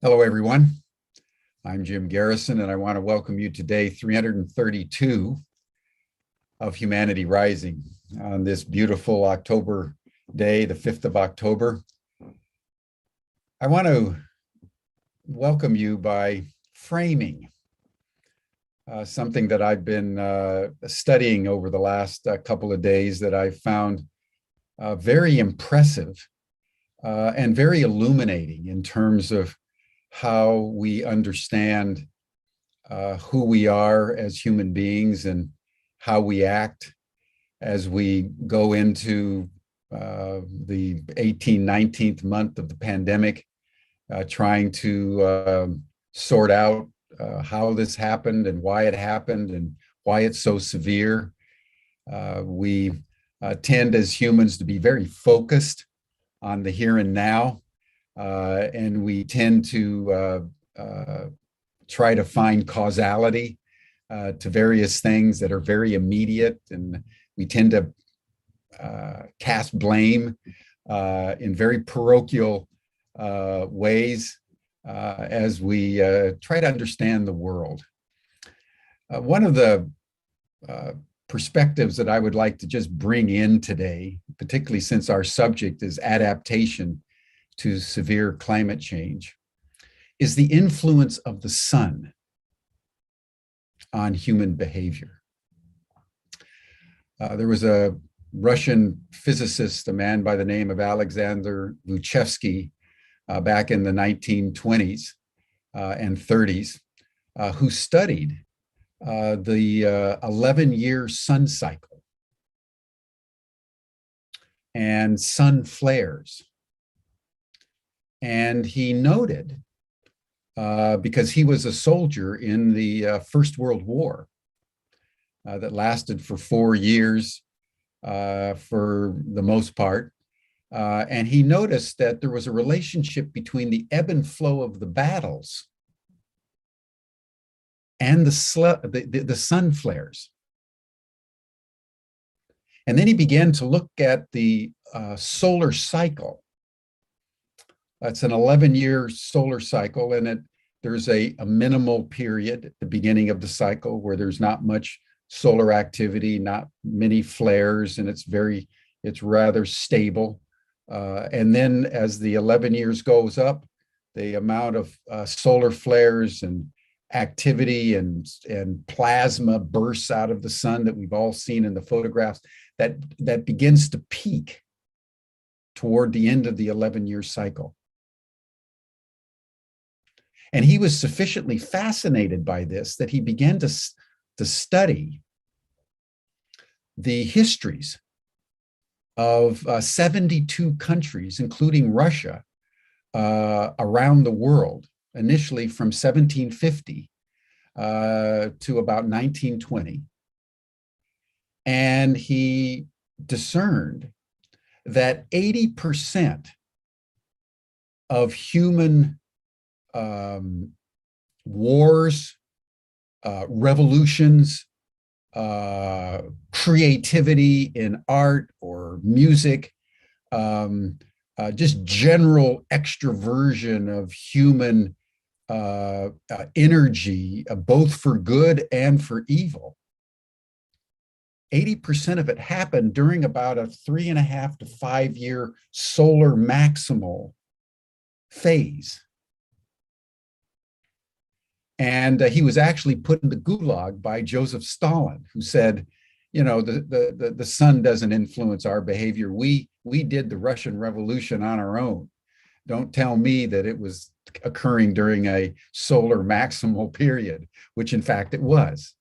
Hello, everyone. I'm Jim Garrison, and I want to welcome you to day 332 of Humanity Rising on this beautiful October day, the 5th of October. I want to welcome you by framing something that I've been studying over the last couple of days that I found very impressive and very illuminating in terms of how we understand who we are as human beings and how we act as we go into the 18th, 19th month of the pandemic, trying to sort out how this happened and why it happened and why it's so severe. We tend as humans to be very focused on the here and now. And we tend to try to find causality to various things that are very immediate. And we tend to cast blame in very parochial ways as we try to understand the world. One of the perspectives that I would like to just bring in today, particularly since our subject is adaptation to severe climate change, is the influence of the sun on human behavior. There was a Russian physicist, a man by the name of Alexander Luchevsky, back in the 1920s and 30s, who studied the 11-year sun cycle and sun flares. And he noted, because he was a soldier in the First World War that lasted for 4 years for the most part, and he noticed that there was a relationship between the ebb and flow of the battles and the sun flares. And then he began to look at the solar cycle. It's an 11-year solar cycle, and there's a minimal period at the beginning of the cycle where there's not much solar activity, not many flares, and it's rather stable. And then as the 11 years goes up, the amount of solar flares and activity and plasma bursts out of the sun that we've all seen in the photographs, that begins to peak toward the end of the 11-year cycle. And he was sufficiently fascinated by this that he began to study the histories of 72 countries, including Russia, around the world, initially from 1750 to about 1920. And he discerned that 80% of human wars, revolutions, creativity in art or music, just general extroversion of human energy, both for good and for evil. 80% of it happened during about a 3.5 to 5 year solar maximal phase. And he was actually put in the gulag by Joseph Stalin, who said, you know, the sun doesn't influence our behavior. We did the Russian Revolution on our own. Don't tell me that it was occurring during a solar maximal period, which in fact it was.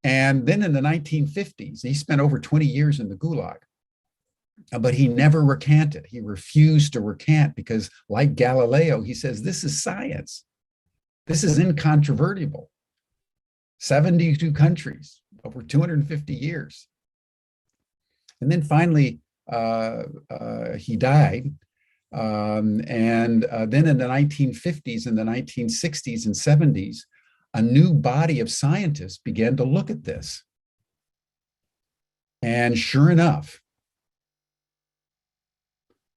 And then in the 1950s, he spent over 20 years in the gulag, but he never recanted. He refused to recant because, like Galileo, he says, this is science. This is incontrovertible. 72 countries, over 250 years. And then finally, he died. And then in the 1950s and the 1960s and 70s, a new body of scientists began to look at this. And sure enough,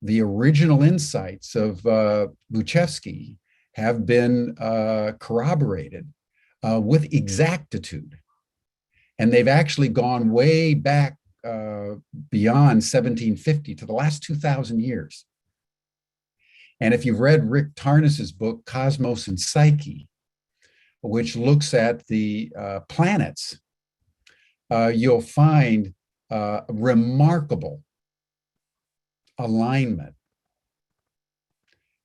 the original insights of Buchevsky have been corroborated with exactitude. And they've actually gone way back beyond 1750 to the last 2,000 years. And if you've read Rick Tarnas's book, Cosmos and Psyche, which looks at the planets, you'll find remarkable alignment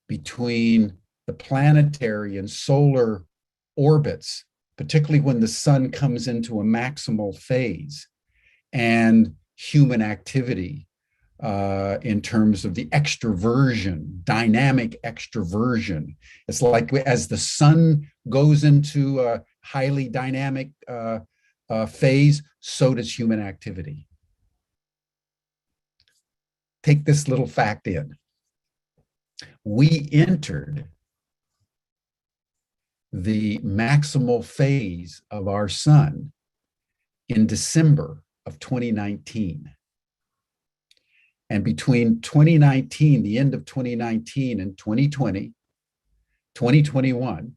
between the planetary and solar orbits, particularly when the sun comes into a maximal phase, and human activity in terms of the extroversion, dynamic extroversion. It's like as the sun goes into a highly dynamic phase, so does human activity. Take this little fact in. We entered the maximal phase of our sun in December of 2019. And between 2019, the end of 2019 and 2020, 2021,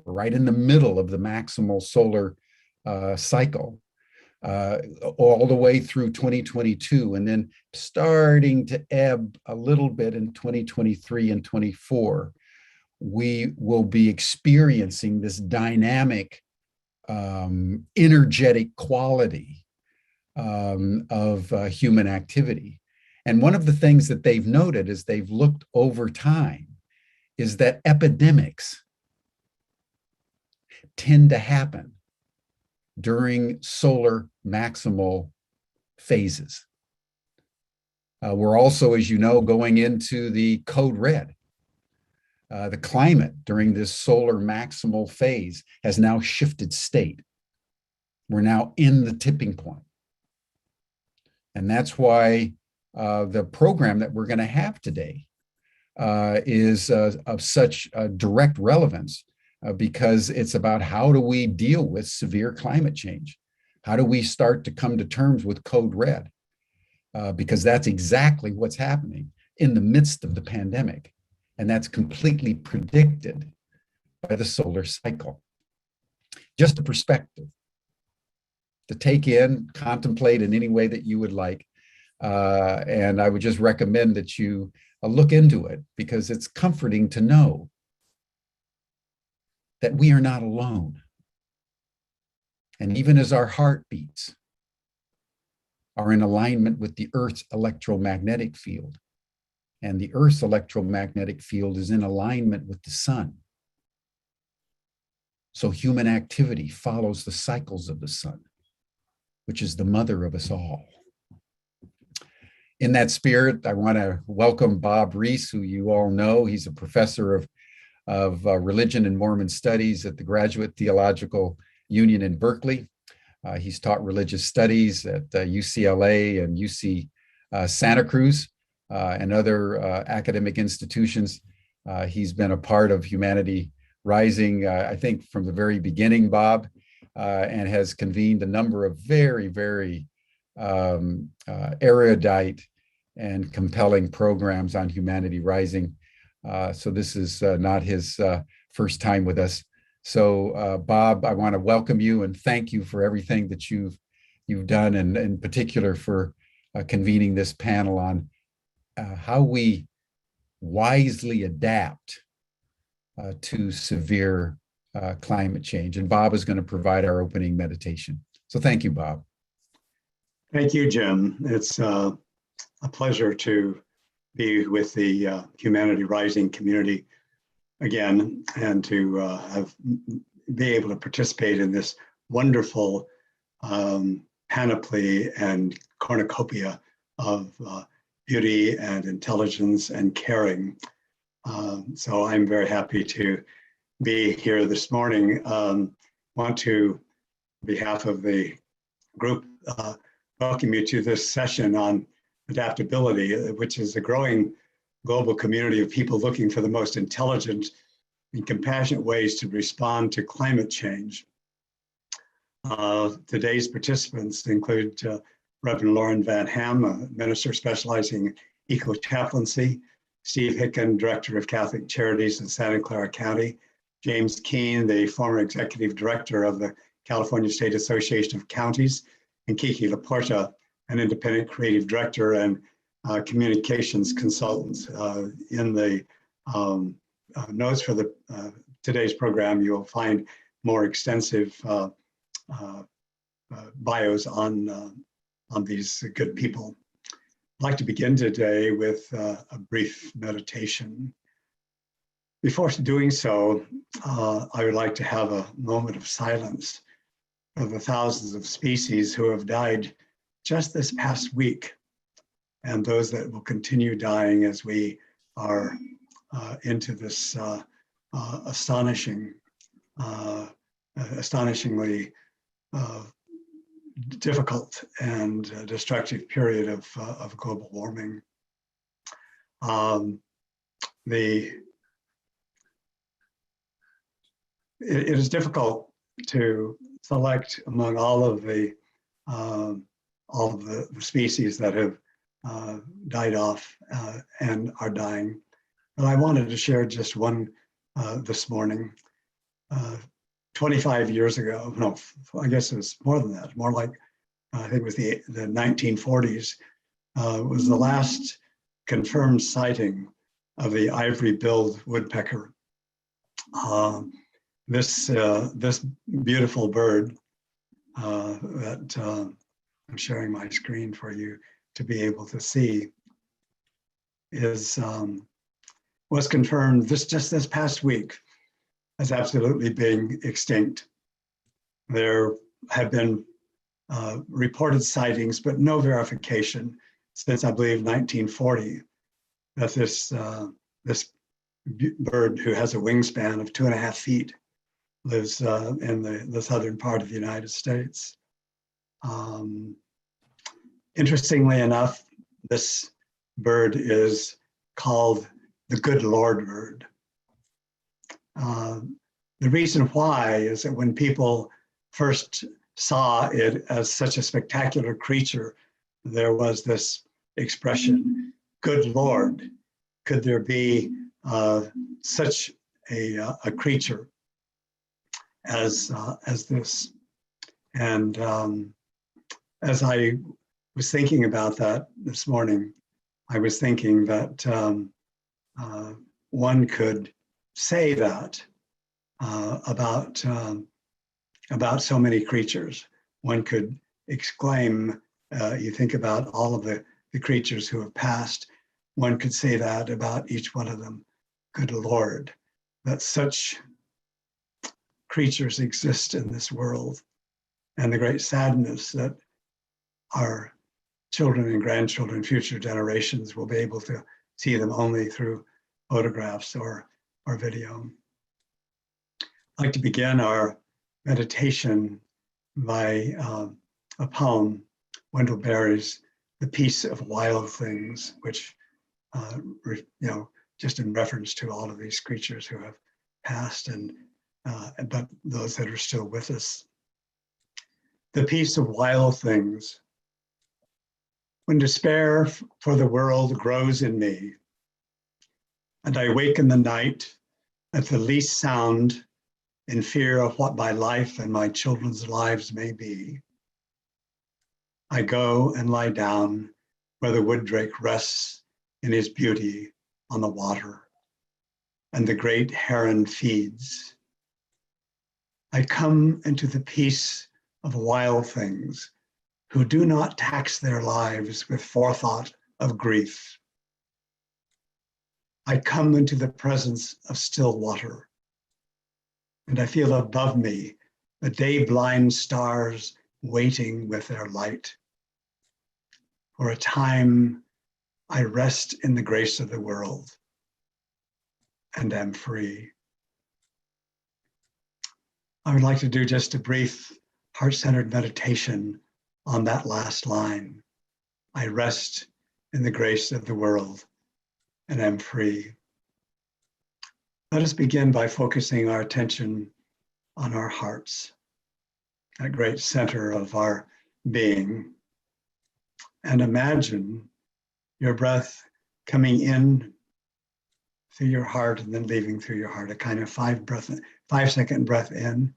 we're right in the middle of the maximal solar cycle, all the way through 2022, and then starting to ebb a little bit in 2023 and 24, we will be experiencing this dynamic, energetic quality of human activity. And one of the things that they've noted as they've looked over time is that epidemics tend to happen during solar maximal phases. We're also, as you know, going into the code red. The climate during this solar maximal phase has now shifted state. We're now in the tipping point. And that's why the program that we're going to have today is of such direct relevance because it's about how do we deal with severe climate change? How do we start to come to terms with code red? Because that's exactly what's happening in the midst of the pandemic. And that's completely predicted by the solar cycle. Just a perspective to take in, contemplate in any way that you would like. And I would just recommend that you look into it because it's comforting to know that we are not alone. And even as our heartbeats are in alignment with the Earth's electromagnetic field, and the Earth's electromagnetic field is in alignment with the sun. So human activity follows the cycles of the sun, which is the mother of us all. In that spirit, I want to welcome Bob Reese, who you all know. He's a professor of religion and Mormon studies at the Graduate Theological Union in Berkeley. He's taught religious studies at UCLA and UC Santa Cruz and other academic institutions. He's been a part of Humanity Rising, I think, from the very beginning, Bob, and has convened a number of very, very erudite and compelling programs on Humanity Rising. So this is not his first time with us. So Bob, I want to welcome you and thank you for everything that you've done, and in particular for convening this panel on how we wisely adapt to severe climate change. And Bob is going to provide our opening meditation. So thank you, Bob. Thank you, Jim. It's a pleasure to be with the Humanity Rising community again, and to be able to participate in this wonderful panoply and cornucopia of beauty and intelligence and caring. So I'm very happy to be here this morning. Want to, on behalf of the group, welcome you to this session on adaptability, which is a growing global community of people looking for the most intelligent and compassionate ways to respond to climate change. Today's participants include Reverend Lauren Van Ham, a minister specializing Eco-Chaplaincy, Steve Hicken, Director of Catholic Charities in Santa Clara County, James Keene, the former Executive Director of the California State Association of Counties, and Kiki Laporta, an Independent Creative Director and Communications Consultant. In the notes for today's program, you'll find more extensive bios on these good people. I'd like to begin today with a brief meditation. Before doing so, I would like to have a moment of silence for the thousands of species who have died just this past week, and those that will continue dying as we are into this astonishingly difficult and destructive period of global warming. It is difficult to select among all of the species that have died off and are dying. But I wanted to share just one this morning. 25 years ago, no, I guess it was more than that, more like, I think it was the 1940s, was the last confirmed sighting of the ivory-billed woodpecker. This beautiful bird that I'm sharing my screen for you to be able to see was confirmed just this past week as absolutely being extinct. There have been reported sightings, but no verification since, I believe, 1940, that this bird, who has a wingspan of 2.5 feet, lives in the southern part of the United States. Interestingly enough, this bird is called the Good Lord bird. The reason why is that when people first saw it as such a spectacular creature, there was this expression, good Lord, could there be such a creature as this? And as I was thinking about that this morning, I was thinking that one could say that about so many creatures. One could exclaim, you think about all of the creatures who have passed, one could say that about each one of them. Good Lord, that such creatures exist in this world, and the great sadness that our children and grandchildren, future generations, will be able to see them only through photographs or video. I'd like to begin our meditation by a poem, Wendell Berry's The Peace of Wild Things, which, just in reference to all of these creatures who have passed, but those that are still with us. The peace of wild things. When despair for the world grows in me, and I wake in the night at the least sound, in fear of what my life and my children's lives may be, I go and lie down where the wood drake rests in his beauty on the water, and the great heron feeds. I come into the peace of wild things who do not tax their lives with forethought of grief. I come into the presence of still water, and I feel above me the day-blind stars waiting with their light. For a time, I rest in the grace of the world and am free. I would like to do just a brief heart-centered meditation on that last line. I rest in the grace of the world and am free. Let us begin by focusing our attention on our hearts, that great center of our being, and imagine your breath coming in through your heart and then leaving through your heart, a kind of 5-second breath in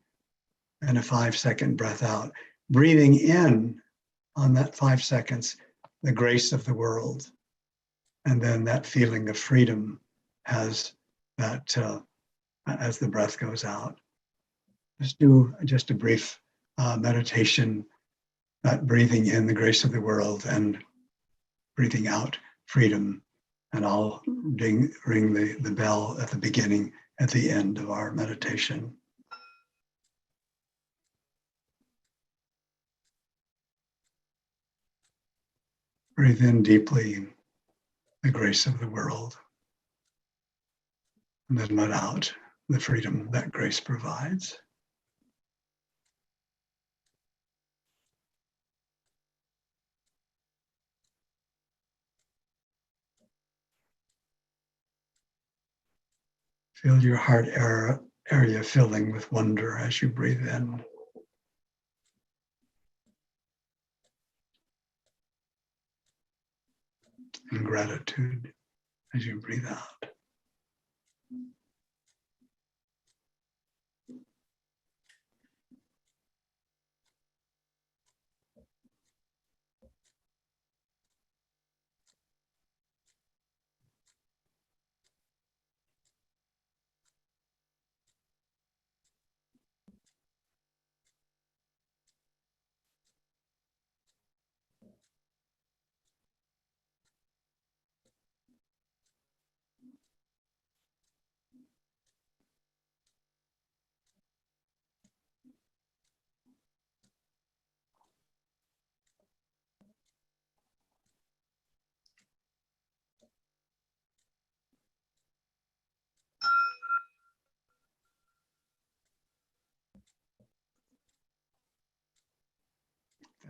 and a 5-second breath out. Breathing in on that 5 seconds, the grace of the world. And then that feeling of freedom as the breath goes out. Just do just a brief meditation, that breathing in the grace of the world and breathing out freedom. And I'll ring the bell at the beginning, at the end of our meditation. Breathe in deeply the grace of the world, and then let out the freedom that grace provides. Feel your heart area filling with wonder as you breathe in. And gratitude as you breathe out.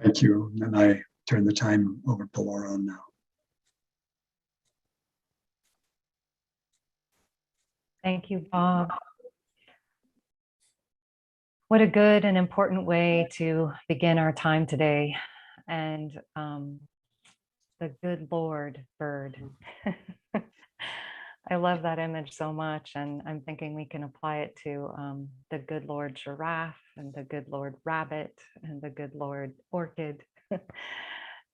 Thank you. And I turn the time over to Laura now. Thank you, Bob. What a good and important way to begin our time today. And the good Lord bird. I love that image so much. And I'm thinking we can apply it to the good Lord giraffe and the good Lord rabbit and the good Lord orchid.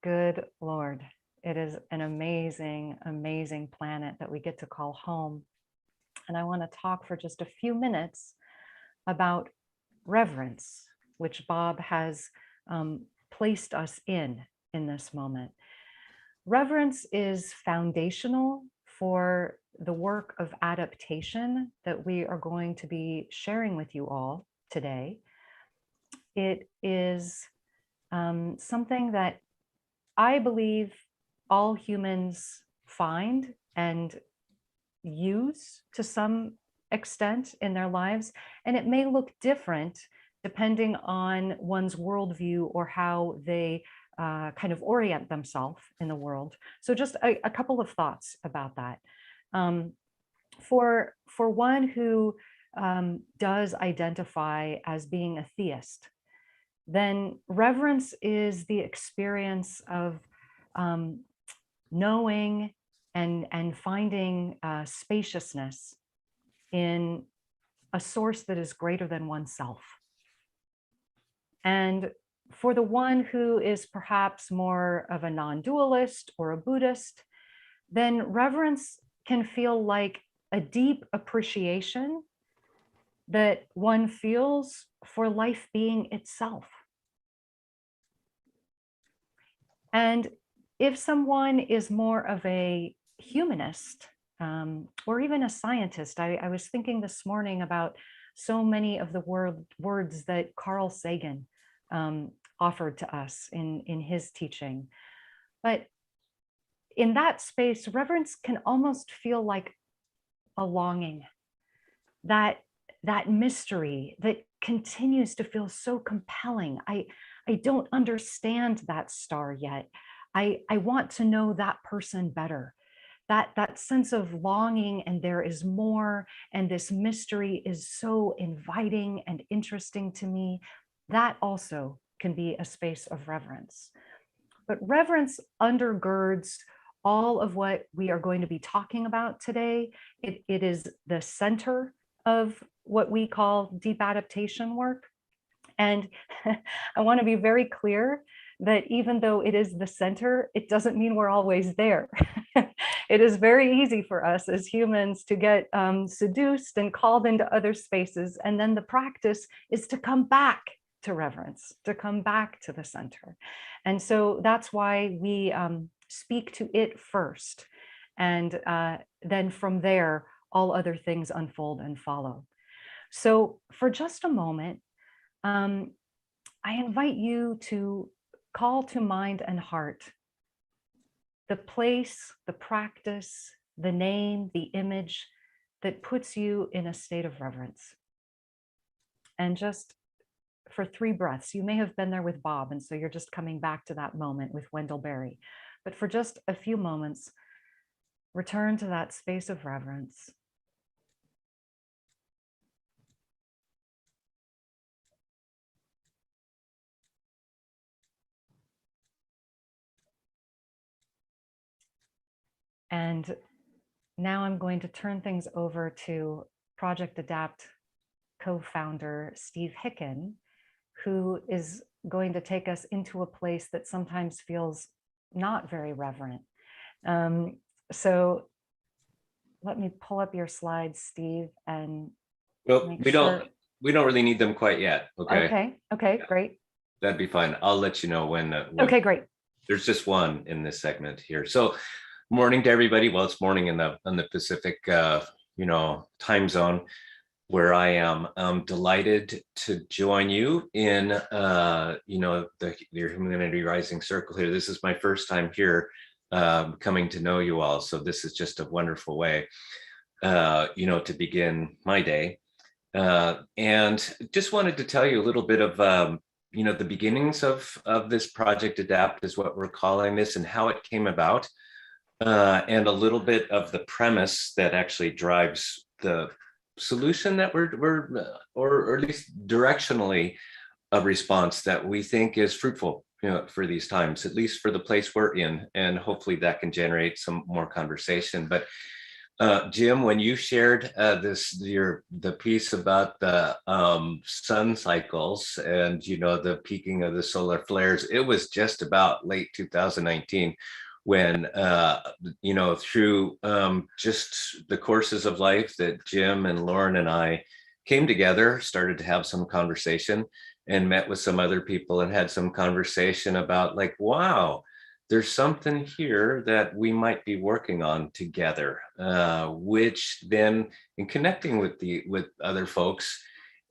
Good Lord. It is an amazing, amazing planet that we get to call home. And I want to talk for just a few minutes about reverence, which Bob has placed us in this moment. Reverence is foundational for the work of adaptation that we are going to be sharing with you all today. It is something that I believe all humans find and use to some extent in their lives, and it may look different depending on one's worldview or how they kind of orient themselves in the world. So just a couple of thoughts about that. For one who does identify as being a theist, then reverence is the experience of knowing and finding spaciousness in a source that is greater than oneself. And for the one who is perhaps more of a non-dualist or a Buddhist, then reverence can feel like a deep appreciation that one feels for life being itself. And if someone is more of a humanist, or even a scientist, I was thinking this morning about so many of the words that Carl Sagan offered to us in his teaching. But in that space, reverence can almost feel like a longing, that mystery that continues to feel so compelling. I don't understand that star yet. I want to know that person better. That sense of longing, and there is more, and this mystery is so inviting and interesting to me. That also can be a space of reverence. But reverence undergirds all of what we are going to be talking about today, it is the center of what we call deep adaptation work. And I want to be very clear that even though it is the center, it doesn't mean we're always there. It is very easy for us as humans to get seduced and called into other spaces. And then the practice is to come back to reverence, to come back to the center. And so that's why we speak to it first. And then from there, all other things unfold and follow. So for just a moment, I invite you to call to mind and heart the place, the practice, the name, the image that puts you in a state of reverence. And just for 3 breaths, you may have been there with Bob, and so you're just coming back to that moment with Wendell Berry. But for just a few moments, return to that space of reverence. And now I'm going to turn things over to Project Adapt co-founder Steve Hicken, who is going to take us into a place that sometimes feels not very reverent. So let me pull up your slides, Steve, and well, we don't really need them quite yet. Okay. Okay, great. That'd be fine. I'll let you know when okay, great. There's just one in this segment here. So morning to everybody. Well, it's morning in the Pacific time zone where I am. I'm delighted to join you in your Humanity Rising Circle here. This is my first time here coming to know you all. So this is just a wonderful way to begin my day. And just wanted to tell you a little bit of the beginnings of this Project Adapt is what we're calling this, and how it came about, and a little bit of the premise that actually drives the solution that or at least directionally a response that we think is fruitful for these times, at least for the place we're in, and hopefully that can generate some more conversation. But Jim, when you shared the piece about the sun cycles and the peaking of the solar flares, it was just about late 2019 when through just the courses of life that Jim and Lauren and I came together, started to have some conversation, and met with some other people and had some conversation about, like, wow, there's something here that we might be working on together, which then, in connecting with other folks,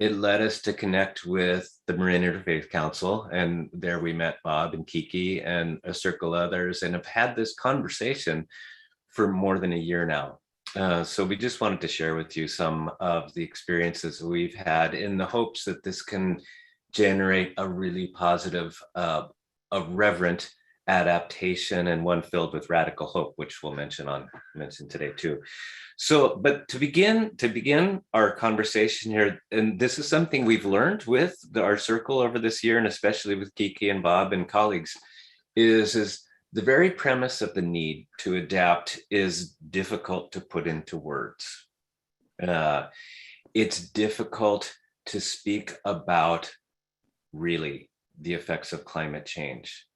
it led us to connect with the Marin Interfaith Council. And there we met Bob and Kiki and a circle of others, and have had this conversation for more than a year now. So we just wanted to share with you some of the experiences we've had, in the hopes that this can generate a really positive, a reverent adaptation, and one filled with radical hope, which we'll mention today too. So, but to begin our conversation here, and this is something we've learned with our circle over this year, and especially with Kiki and Bob and colleagues, is the very premise of the need to adapt is difficult to put into words. It's difficult to speak about really the effects of climate change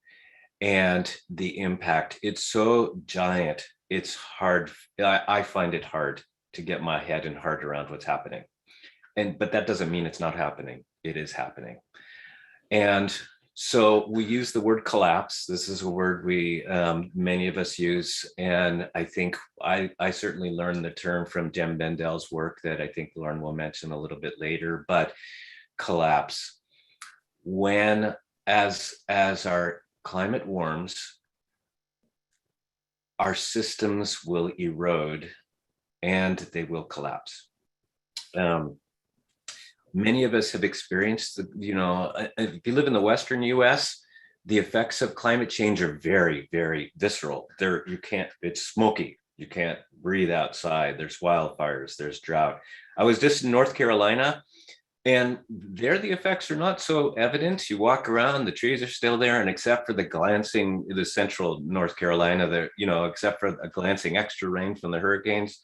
and the impact. It's so giant, it's hard. I find it hard to get my head and heart around what's happening. But that doesn't mean it's not happening. It is happening. And so we use the word collapse. This is a word we, many of us use. And I think I certainly learned the term from Jem Bendell's work that I think Lauren will mention a little bit later, but collapse. When, as our climate warms, our systems will erode and they will collapse. Many of us have experienced, if you live in the Western US, the effects of climate change are very, very visceral. It's smoky. You can't breathe outside. There's wildfires, there's drought. I was just in North Carolina And there, the effects are not so evident. You walk around, the trees are still there, and except for the central North Carolina, except for a glancing extra rain from the hurricanes,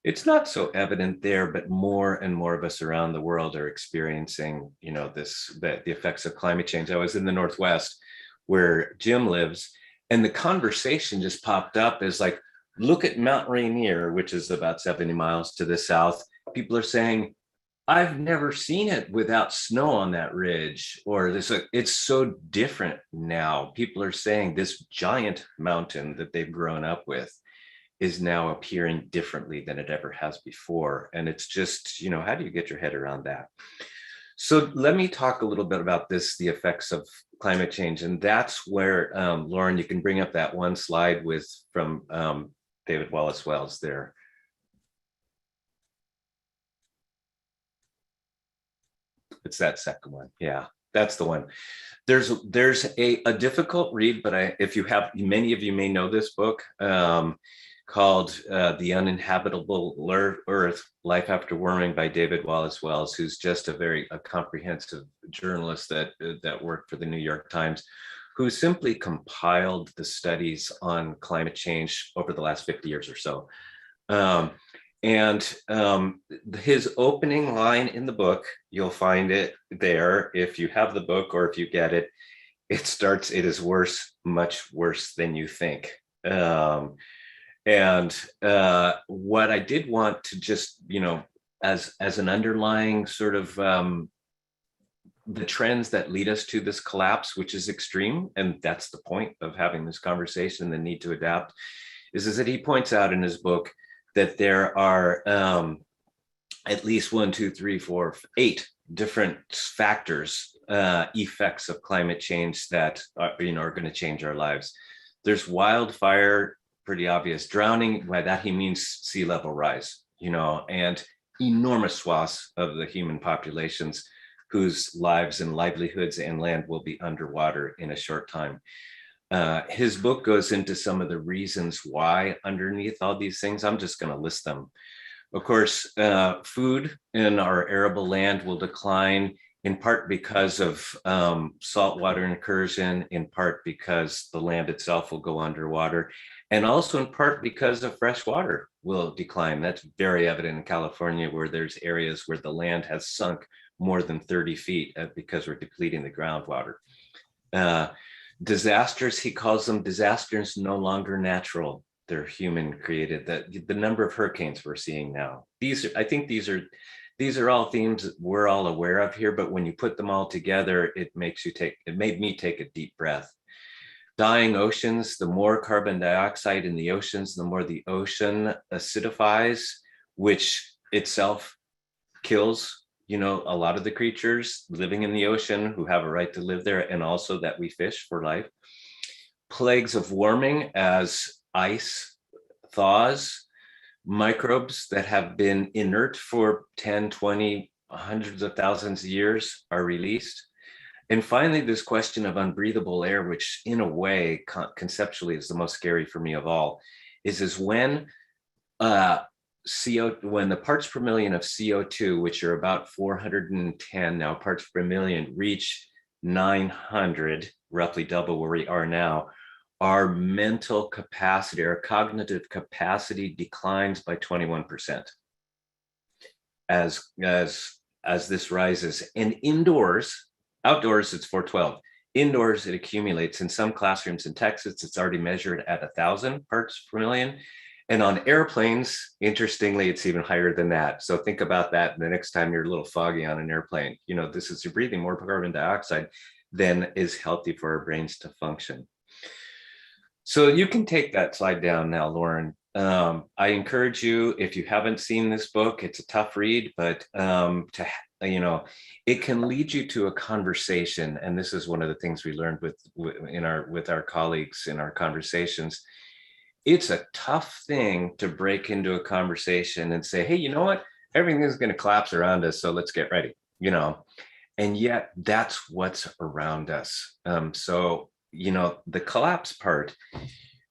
it's not so evident there. But more and more of us around the world are experiencing, the effects of climate change. I was in the Northwest, where Jim lives, and the conversation just popped up as like, look at Mount Rainier, which is about 70 miles to the south. People are saying, I've never seen it without snow on that ridge, or this. It's so different now. People are saying this giant mountain that they've grown up with is now appearing differently than it ever has before. And it's just, how do you get your head around that? So let me talk a little bit about this, the effects of climate change. And that's where, Lauren, you can bring up that one slide from David Wallace Wells there. It's that second one. Yeah, that's the one. There's a difficult read, but many of you may know this book called The Uninhabitable Earth, Life After Warming by David Wallace Wells, who's just a comprehensive journalist that worked for the New York Times, who simply compiled the studies on climate change over the last 50 years or so. His opening line in the book, you'll find it there if you have the book or if you get it. It starts, "It is worse, much worse than you think." What I did want to just, as an underlying sort of the trends that lead us to this collapse, which is extreme, and that's the point of having this conversation, the need to adapt, is that he points out in his book that there are at least 8 different factors, effects of climate change that are going to change our lives. There's wildfire, pretty obvious. Drowning, by that he means sea level rise, and enormous swaths of the human populations whose lives and livelihoods and land will be underwater in a short time. His book goes into some of the reasons why underneath all these things. I'm just going to list them. Of course, food in our arable land will decline, in part because of saltwater incursion, in part because the land itself will go underwater, and also in part because of fresh water will decline. That's very evident in California, where there's areas where the land has sunk more than 30 feet because we're depleting the groundwater. Disasters, he calls them disasters no longer natural. They're human created. The number of hurricanes we're seeing now. These are all themes that we're all aware of here, but when you put them all together, it made me take a deep breath. Dying oceans, the more carbon dioxide in the oceans, the more the ocean acidifies, which itself kills a lot of the creatures living in the ocean who have a right to live there, and also that we fish for life. Plagues of warming, as ice thaws, microbes that have been inert for 10, 20, hundreds of thousands of years are released. And finally, this question of unbreathable air, which in a way, conceptually is the most scary for me of all, is when when the parts per million of CO2, which are about 410 now parts per million, reach 900, roughly double where we are now, our mental capacity, our cognitive capacity declines by 21% as this rises. And outdoors, it's 412. Indoors, it accumulates. In some classrooms in Texas, it's already measured at 1,000 parts per million. And on airplanes, interestingly, it's even higher than that. So think about that the next time you're a little foggy on an airplane. You're breathing more carbon dioxide than is healthy for our brains to function. So you can take that slide down now, Lauren. I encourage you, if you haven't seen this book, it's a tough read, but it can lead you to a conversation. And this is one of the things we learned with our colleagues in our conversations. It's a tough thing to break into a conversation and say, hey, you know what? Everything is going to collapse around us, so let's get ready, and yet that's what's around us. So the collapse part,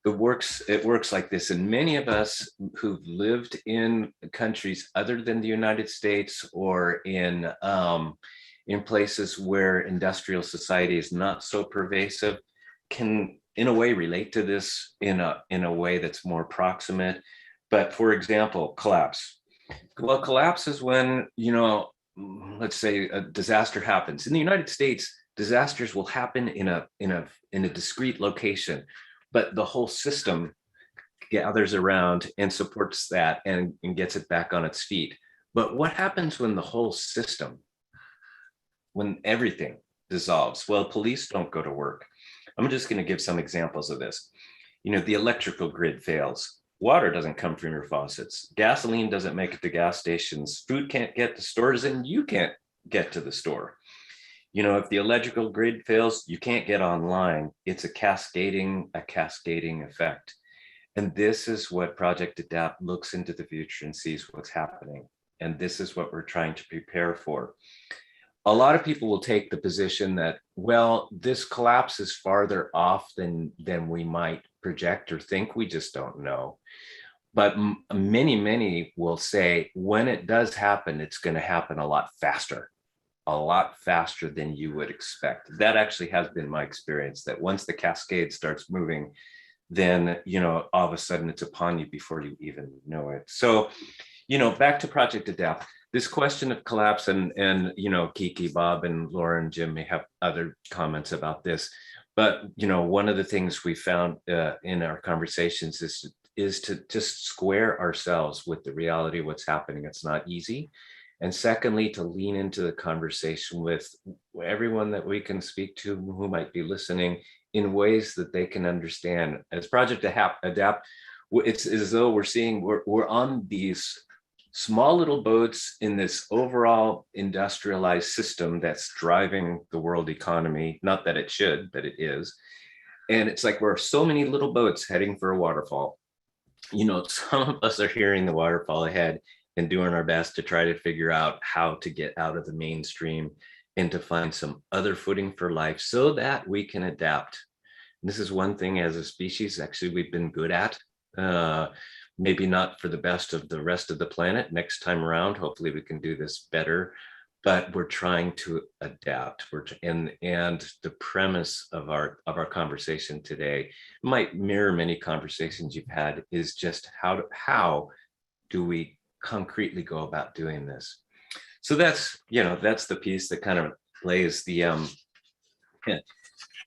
it works like this. And many of us who've lived in countries other than the United States, or in places where industrial society is not so pervasive, can in a way relate to this in a way that's more proximate. But for example, collapse. Well, collapse is when, let's say a disaster happens. In the United States, disasters will happen in a discrete location, but the whole system gathers around and supports that and gets it back on its feet. But what happens when the whole system, when everything dissolves? Well, police don't go to work. I'm just going to give some examples of this. The electrical grid fails. Water doesn't come from your faucets. Gasoline doesn't make it to gas stations. Food can't get to stores, and you can't get to the store. If the electrical grid fails, you can't get online. It's a cascading effect. And this is what Project Adapt looks into the future and sees what's happening. And this is what we're trying to prepare for. A lot of people will take the position that, well, this collapse is farther off than we might project or think. We just don't know. But many will say, when it does happen, it's going to happen a lot faster than you would expect. That actually has been my experience, that once the cascade starts moving, then, all of a sudden it's upon you before you even know it. So, back to Project Adapt, this question of collapse, and Kiki, Bob, and Laura and Jim may have other comments about this. But, one of the things we found in our conversations is to just square ourselves with the reality of what's happening. It's not easy. And secondly, to lean into the conversation with everyone that we can speak to who might be listening in ways that they can understand. As Project Adapt, it's as though we're on these small little boats in this overall industrialized system that's driving the world economy. Not that it should, but it is. And it's like we're so many little boats heading for a waterfall. Some of us are hearing the waterfall ahead and doing our best to try to figure out how to get out of the mainstream and to find some other footing for life so that we can adapt. And this is one thing as a species, actually, we've been good at. Maybe not for the best of the rest of the planet. Next time around, hopefully we can do this better, but we're trying to adapt. And the premise of our conversation today might mirror many conversations you've had, is just how do we concretely go about doing this? So that's the piece that kind of lays the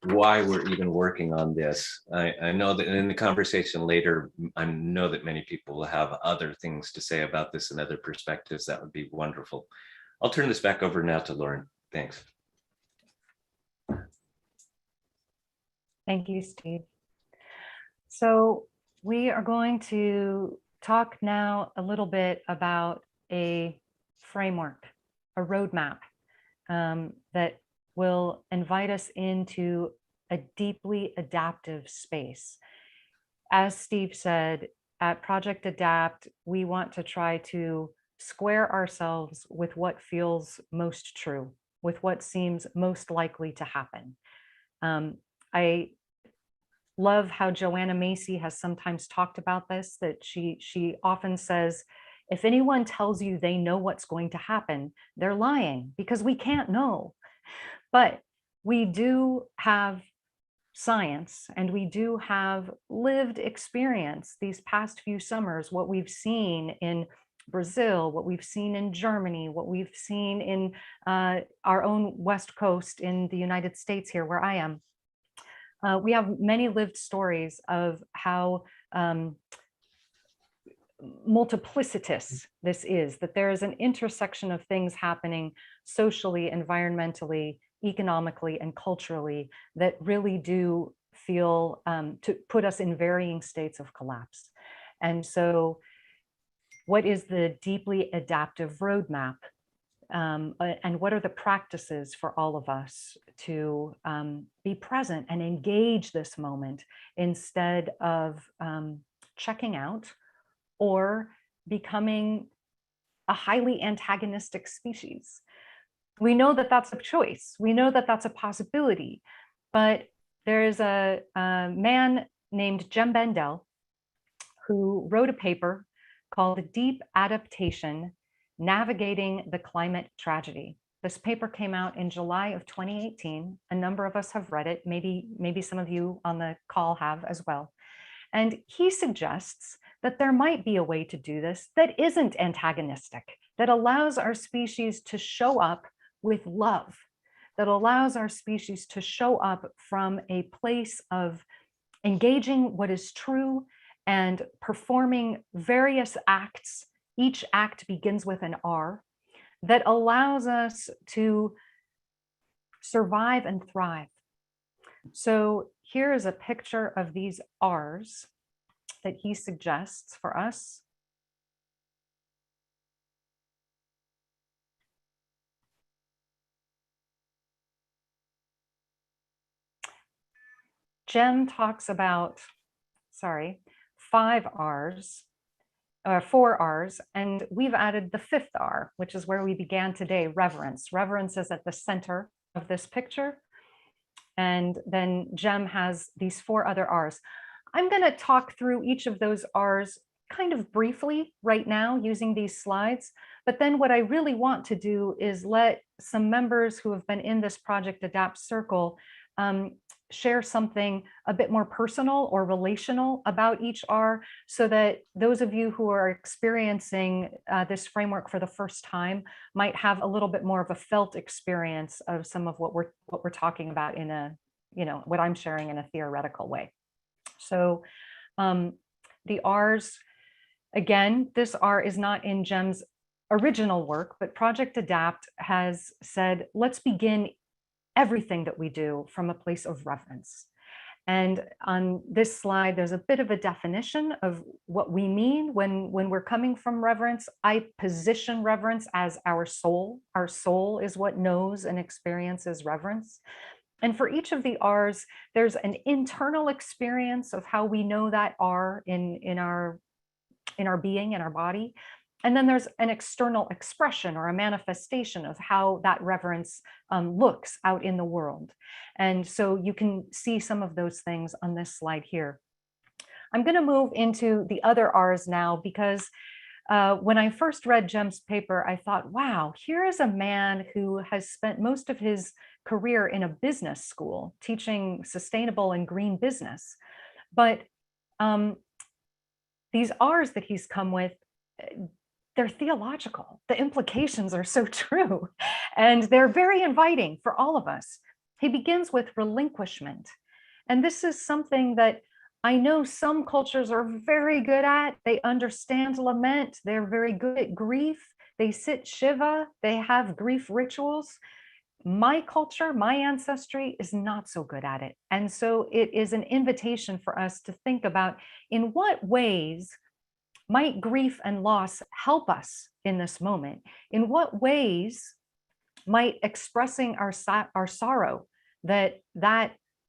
why we're even working on this. I know that in the conversation later, I know that many people will have other things to say about this and other perspectives. That would be wonderful. I'll turn this back over now to Lauren. Thanks. Thank you, Steve. So we are going to talk now a little bit about a framework, a roadmap that will invite us into a deeply adaptive space. As Steve said, at Project Adapt, we want to try to square ourselves with what feels most true, with what seems most likely to happen. I love how Joanna Macy has sometimes talked about this, that she often says, if anyone tells you they know what's going to happen, they're lying, because we can't know. But we do have science, and we do have lived experience these past few summers, what we've seen in Brazil, what we've seen in Germany, what we've seen in our own West Coast in the United States here where I am. We have many lived stories of how multiplicitous this is, that there is an intersection of things happening socially, environmentally, economically, and culturally that really do feel to put us in varying states of collapse. And so what is the deeply adaptive roadmap? And what are the practices for all of us to be present and engage this moment instead of checking out or becoming a highly antagonistic species? We know that that's a choice. We know that that's a possibility. But there is a man named Jem Bendell, who wrote a paper called Deep Adaptation, Navigating the Climate Tragedy. This paper came out in July of 2018. A number of us have read it. Maybe some of you on the call have as well. And he suggests that there might be a way to do this that isn't antagonistic, that allows our species to show up with love, that allows our species to show up from a place of engaging what is true and performing various acts. Each act begins with an R, that allows us to survive and thrive. So here is a picture of these R's that he suggests for us. Jem talks about, 5 R's, 4 R's, and we've added the 5th R, which is where we began today, reverence. Reverence is at the center of this picture. And then Jem has these 4 other R's. I'm going to talk through each of those R's kind of briefly right now using these slides. But then what I really want to do is let some members who have been in this Project Adapt circle share something a bit more personal or relational about each R, so that those of you who are experiencing this framework for the first time might have a little bit more of a felt experience of some of what we're talking about in a, what I'm sharing in a theoretical way. So the R's, again, this R is not in Jem's original work, but Project Adapt has said, let's begin everything that we do from a place of reverence. And on this slide, there's a bit of a definition of what we mean when we're coming from reverence. I position reverence as our soul. Our soul is what knows and experiences reverence. And for each of the R's, there's an internal experience of how we know that R in our being, in our body. And then there's an external expression or a manifestation of how that reverence looks out in the world. And so you can see some of those things on this slide here. I'm going to move into the other R's now, because when I first read Jem's paper, I thought, wow, here is a man who has spent most of his career in a business school teaching sustainable and green business. But these R's that he's come with, they're theological. The implications are so true, and they're very inviting for all of us. He begins with relinquishment. And this is something that I know some cultures are very good at. They understand lament. They're very good at grief. They sit Shiva. They have grief rituals. My culture, my ancestry is not so good at it. And so it is an invitation for us to think about, in what ways might grief and loss help us in this moment? In what ways might expressing our sorrow that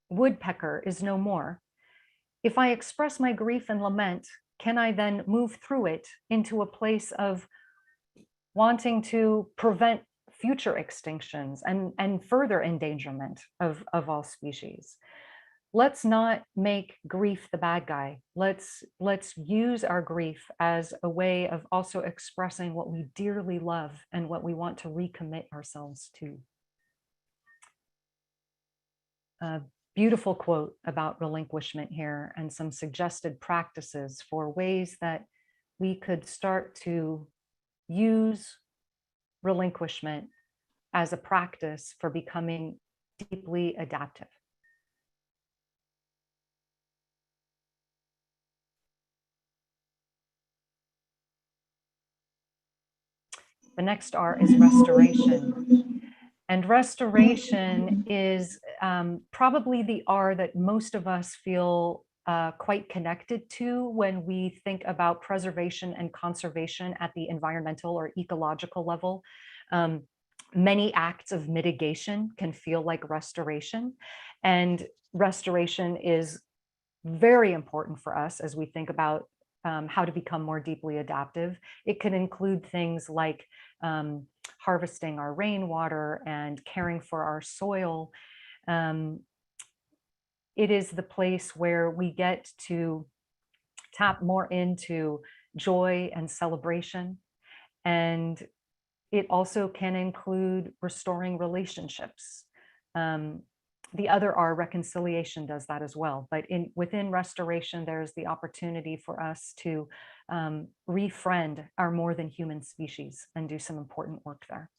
woodpecker is no more? If I express my grief and lament, can I then move through it into a place of wanting to prevent future extinctions and further endangerment of all species? Let's not make grief the bad guy. Let's use our grief as a way of also expressing what we dearly love and what we want to recommit ourselves to. A beautiful quote about relinquishment here, and some suggested practices for ways that we could start to use relinquishment as a practice for becoming deeply adaptive. The next R is restoration. And restoration is probably the R that most of us feel quite connected to when we think about preservation and conservation at the environmental or ecological level. Many acts of mitigation can feel like restoration, and restoration is very important for us as we think about how to become more deeply adaptive. It can include things like harvesting our rainwater and caring for our soil. it is the place where we get to tap more into joy and celebration. And it also can include restoring relationships. The other R, reconciliation, does that as well. But within restoration, there's the opportunity for us to refriend our more than human species and do some important work there.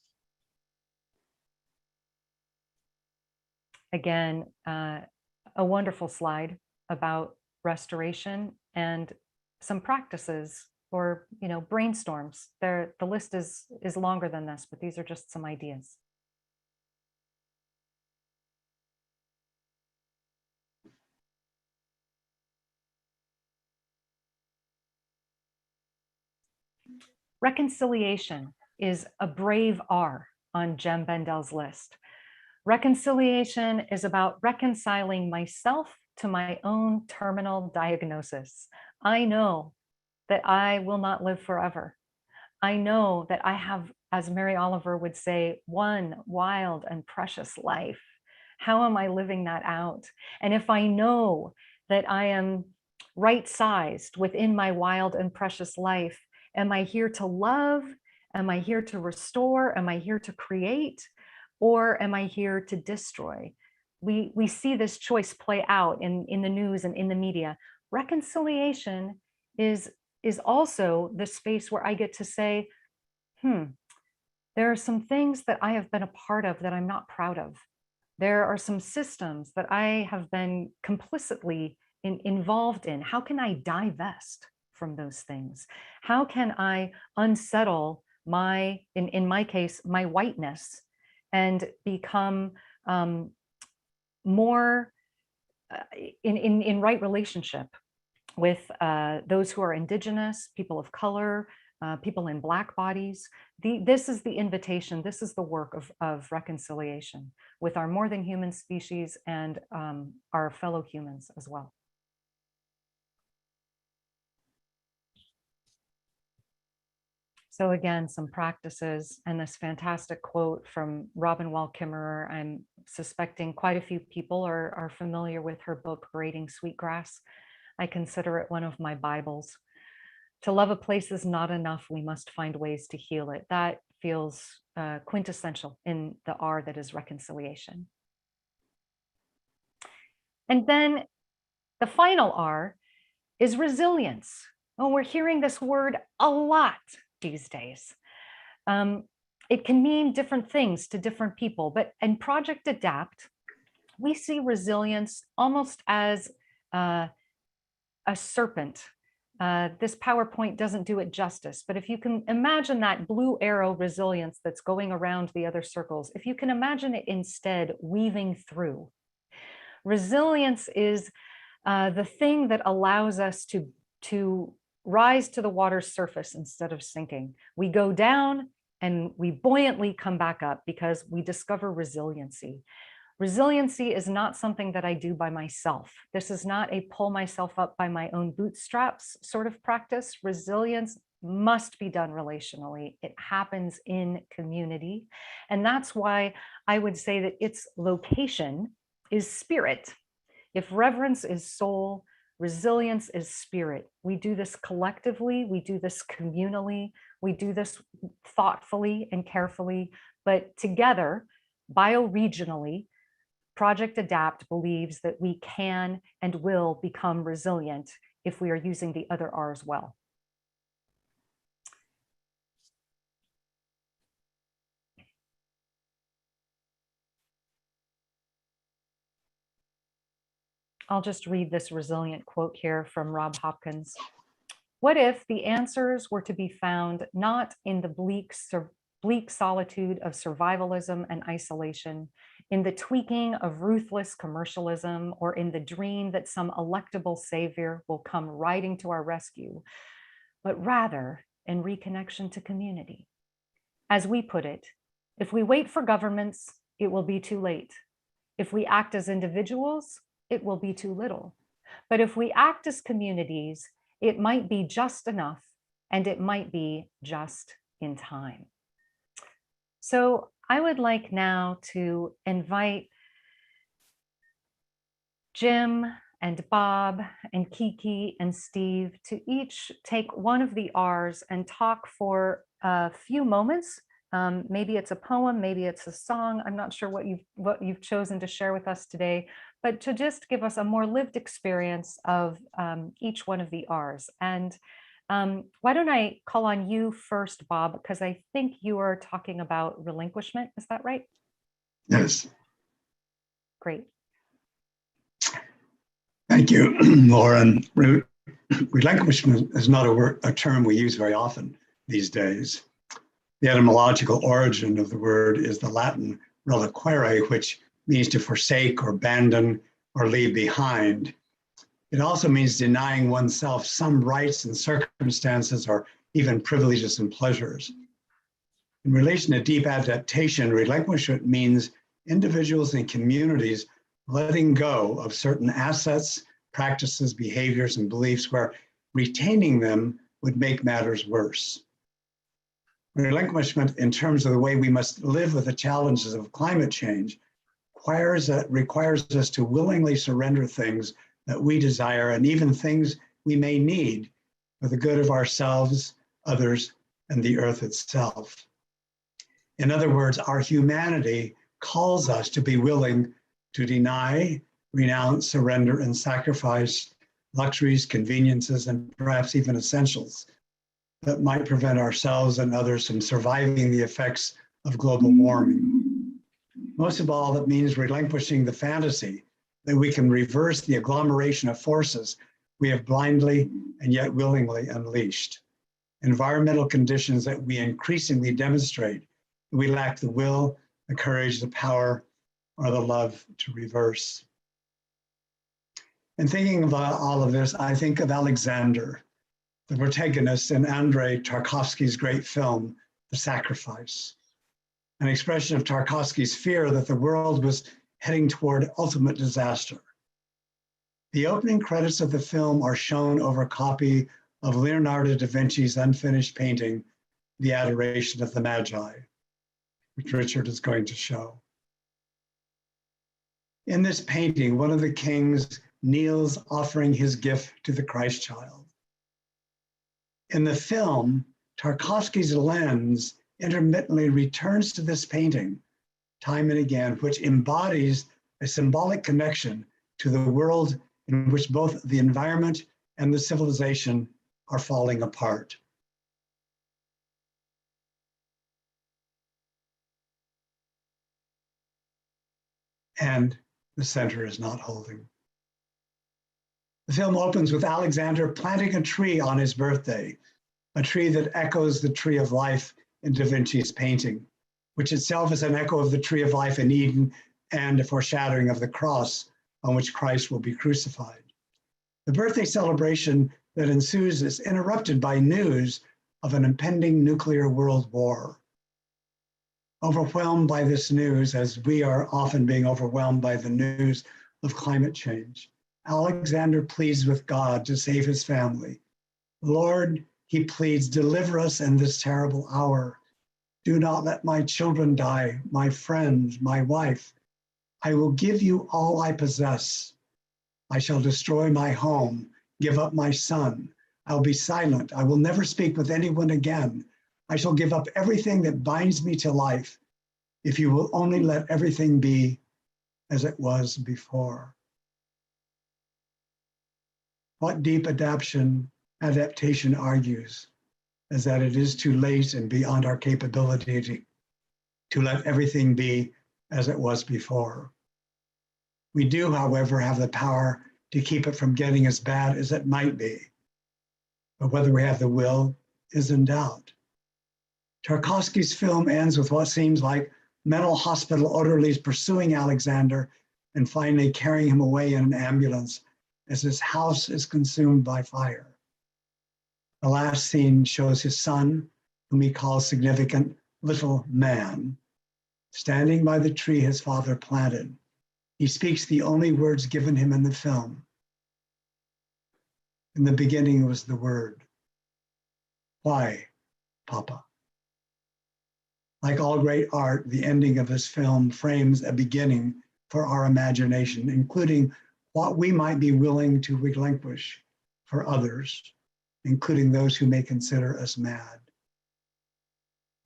Again, a wonderful slide about restoration and some practices or brainstorms. The list is longer than this, but these are just some ideas. Reconciliation is a brave R on Jem Bendell's list. Reconciliation is about reconciling myself to my own terminal diagnosis. I know that I will not live forever. I know that I have, as Mary Oliver would say, one wild and precious life. How am I living that out? And if I know that I am right-sized within my wild and precious life, am I here to love? Am I here to restore? Am I here to create? Or am I here to destroy? We see this choice play out in the news and in the media. Reconciliation is also the space where I get to say, there are some things that I have been a part of that I'm not proud of. There are some systems that I have been complicitly involved in. How can I divest from those things? How can I unsettle in my case, my whiteness, and become more in right relationship with those who are indigenous, people of color, people in Black bodies? This is the invitation. This is the work of reconciliation with our more than human species and our fellow humans as well. So again, some practices and this fantastic quote from Robin Wall Kimmerer. I'm suspecting quite a few people are familiar with her book, Grading Sweetgrass. I consider it one of my Bibles. To love a place is not enough. We must find ways to heal it. That feels quintessential in the R that is reconciliation. And then the final R is resilience. Oh, we're hearing this word a lot these days. It can mean different things to different people, but in Project Adapt, we see resilience almost as a serpent. This PowerPoint doesn't do it justice, but if you can imagine that blue arrow resilience that's going around the other circles, if you can imagine it instead weaving through, resilience is the thing that allows us to rise to the water's surface instead of sinking. We go down and we buoyantly come back up because we discover resiliency. Resiliency is not something that I do by myself. This is not a pull myself up by my own bootstraps sort of practice. Resilience must be done relationally. It happens in community. And that's why I would say that its location is spirit. If reverence is soul, resilience is spirit. We do this collectively, we do this communally, we do this thoughtfully and carefully, but together, bioregionally, Project Adapt believes that we can and will become resilient if we are using the other R's well. I'll just read this resilient quote here from Rob Hopkins. What if the answers were to be found not in the bleak solitude of survivalism and isolation, in the tweaking of ruthless commercialism, or in the dream that some electable savior will come riding to our rescue, but rather in reconnection to community? As we put it, if we wait for governments, it will be too late. If we act as individuals, it will be too little. But if we act as communities, it might be just enough, and it might be just in time. So I would like now to invite Jim and Bob and Kiki and Steve to each take one of the R's and talk for a few moments. Maybe it's a poem, maybe it's a song. I'm not sure what you've chosen to share with us today, but to just give us a more lived experience of each one of the R's. And why don't I call on you first, Bob, because I think you are talking about relinquishment. Is that right? Yes. Great. Thank you, Lauren. Relinquishment is not a term we use very often these days. The etymological origin of the word is the Latin reliquare, which means to forsake or abandon or leave behind. It also means denying oneself some rights and circumstances or even privileges and pleasures. In relation to deep adaptation, relinquishment means individuals and communities letting go of certain assets, practices, behaviors, and beliefs where retaining them would make matters worse. Relinquishment, in terms of the way we must live with the challenges of climate change, requires us to willingly surrender things that we desire and even things we may need for the good of ourselves, others, and the earth itself. In other words, our humanity calls us to be willing to deny, renounce, surrender, and sacrifice luxuries, conveniences, and perhaps even essentials that might prevent ourselves and others from surviving the effects of global warming. Most of all, it means relinquishing the fantasy that we can reverse the agglomeration of forces we have blindly and yet willingly unleashed. Environmental conditions that we increasingly demonstrate that we lack the will, the courage, the power, or the love to reverse. In thinking about all of this, I think of Alexander, the protagonist in Andrei Tarkovsky's great film, The Sacrifice, an expression of Tarkovsky's fear that the world was heading toward ultimate disaster. The opening credits of the film are shown over a copy of Leonardo da Vinci's unfinished painting, The Adoration of the Magi, which Richard is going to show. In this painting, one of the kings kneels offering his gift to the Christ child. In the film, Tarkovsky's lens intermittently returns to this painting time and again, which embodies a symbolic connection to the world in which both the environment and the civilization are falling apart. And the center is not holding. The film opens with Alexander planting a tree on his birthday, a tree that echoes the tree of life in Da Vinci's painting, which itself is an echo of the tree of life in Eden and a foreshadowing of the cross on which Christ will be crucified. The birthday celebration that ensues is interrupted by news of an impending nuclear world war. Overwhelmed by this news, as we are often being overwhelmed by the news of climate change, Alexander pleads with God to save his family. Lord, he pleads, deliver us in this terrible hour. Do not let my children die, my friends, my wife. I will give you all I possess. I shall destroy my home, give up my son. I'll be silent. I will never speak with anyone again. I shall give up everything that binds me to life if you will only let everything be as it was before. What deep adaptation argues is that it is too late and beyond our capability to let everything be as it was before. We do, however, have the power to keep it from getting as bad as it might be. But whether we have the will is in doubt. Tarkovsky's film ends with what seems like mental hospital orderlies pursuing Alexander and finally carrying him away in an ambulance as his house is consumed by fire. The last scene shows his son, whom he calls significant little man, standing by the tree his father planted. He speaks the only words given him in the film. In the beginning was the word. Why, Papa? Like all great art, the ending of this film frames a beginning for our imagination, including what we might be willing to relinquish for others, including those who may consider us mad.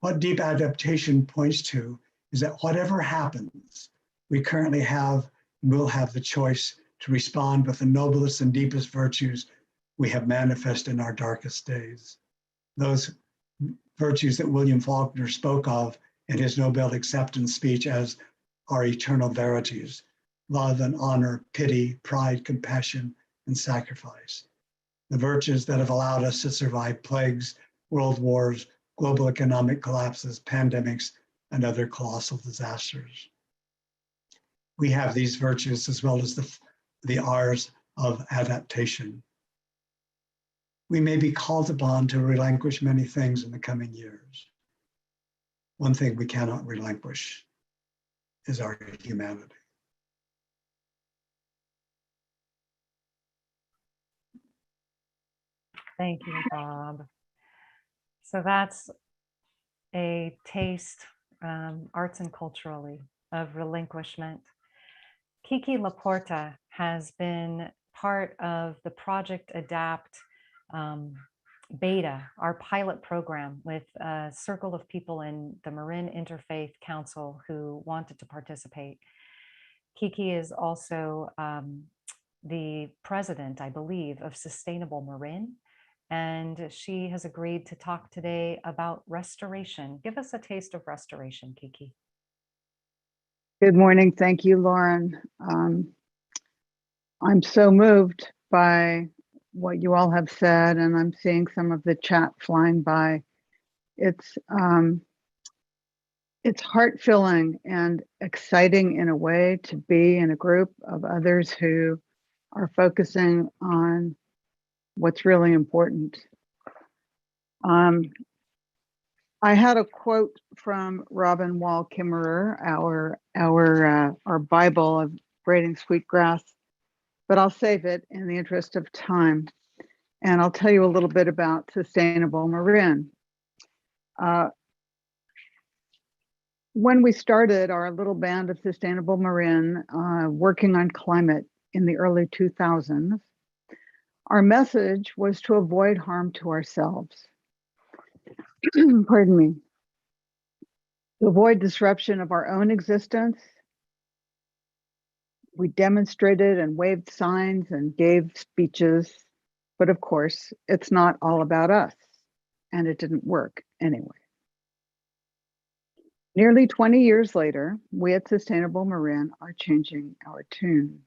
What deep adaptation points to is that whatever happens, we currently have and will have the choice to respond with the noblest and deepest virtues we have manifested in our darkest days. Those virtues that William Faulkner spoke of in his Nobel acceptance speech as our eternal verities: love and honor, pity, pride, compassion, and sacrifice. The virtues that have allowed us to survive plagues, world wars, global economic collapses, pandemics, and other colossal disasters. We have these virtues as well as the R's of adaptation. We may be called upon to relinquish many things in the coming years. One thing we cannot relinquish is our humanity. Thank you, Bob. So that's a taste, arts and culturally, of relinquishment. Kiki Laporta has been part of the Project Adapt beta, our pilot program, with a circle of people in the Marin Interfaith Council who wanted to participate. Kiki is also the president, I believe, of Sustainable Marin, and she has agreed to talk today about restoration. Give us a taste of restoration, Kiki. Good morning. Thank you, Lauren. I'm so moved by what you all have said, and I'm seeing some of the chat flying by. It's heart-filling and exciting in a way to be in a group of others who are focusing on what's really important. I had a quote from Robin Wall Kimmerer, our Bible of Braiding Sweetgrass, but I'll save it in the interest of time. And I'll tell you a little bit about Sustainable Marin. When we started our little band of Sustainable Marin working on climate in the early 2000s, our message was to avoid harm to ourselves. Pardon me. To avoid disruption of our own existence. We demonstrated and waved signs and gave speeches, but of course, it's not all about us, and it didn't work anyway. Nearly 20 years later, we at Sustainable Marin are changing our tune.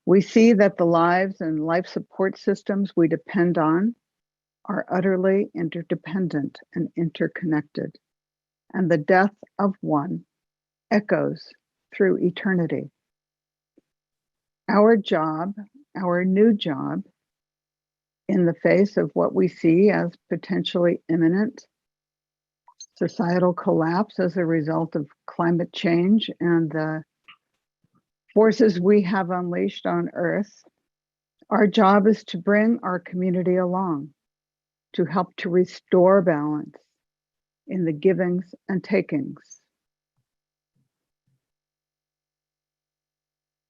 We see that the lives and life support systems we depend on are utterly interdependent and interconnected, and the death of one echoes through eternity. Our job, our new job, in the face of what we see as potentially imminent societal collapse as a result of climate change and the forces we have unleashed on Earth, our job is to bring our community along, to help to restore balance in the givings and takings.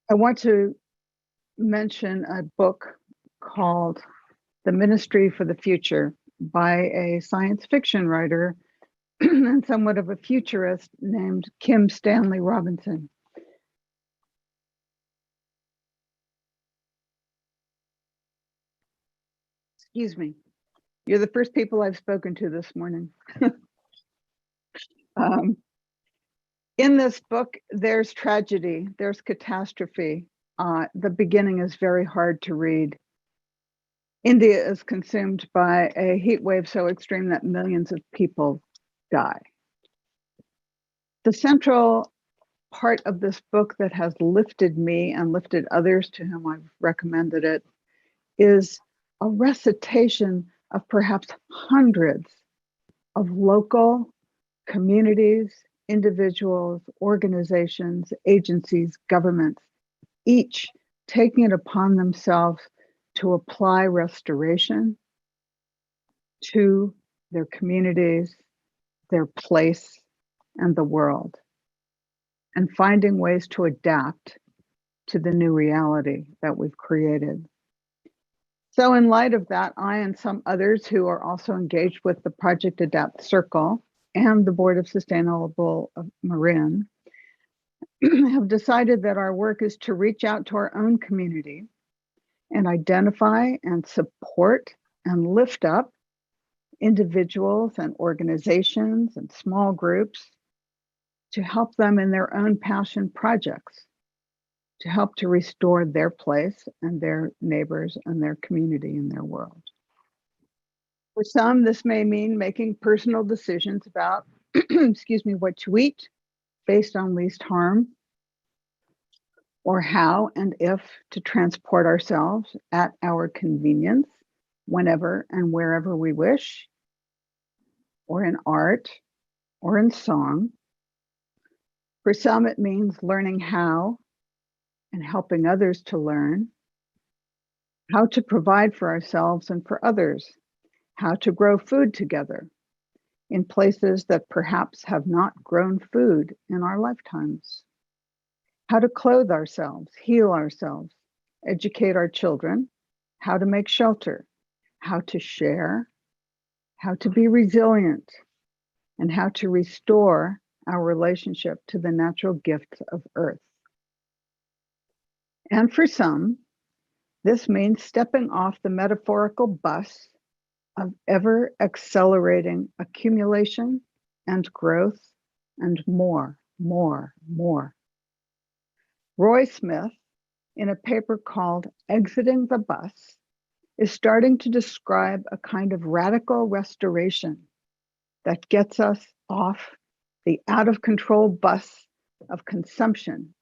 I want to mention a book called The Ministry for the Future by a science fiction writer and somewhat of a futurist named Kim Stanley Robinson. Excuse me. You're the first people I've spoken to this morning. In this book, there's tragedy, there's catastrophe. The beginning is very hard to read. India is consumed by a heat wave so extreme that millions of people die. The central part of this book that has lifted me and lifted others to whom I've recommended it is a recitation of perhaps hundreds of local communities, individuals, organizations, agencies, governments, each taking it upon themselves to apply restoration to their communities, their place, and the world, and finding ways to adapt to the new reality that we've created. So in light of that, I and some others who are also engaged with the Project Adapt Circle and the Board of Sustainable Marin have decided that our work is to reach out to our own community and identify and support and lift up individuals and organizations and small groups to help them in their own passion projects, to help to restore their place and their neighbors and their community in their world. For some, this may mean making personal decisions about, excuse me, what to eat based on least harm, or how and if to transport ourselves at our convenience, whenever and wherever we wish, or in art, or in song. For some, it means learning how and helping others to learn, how to provide for ourselves and for others, how to grow food together in places that perhaps have not grown food in our lifetimes, how to clothe ourselves, heal ourselves, educate our children, how to make shelter, how to share, how to be resilient, and how to restore our relationship to the natural gifts of Earth. And for some, this means stepping off the metaphorical bus of ever accelerating accumulation and growth and more. Roy Smith, in a paper called Exiting the Bus, is starting to describe a kind of radical restoration that gets us off the out of control bus of consumption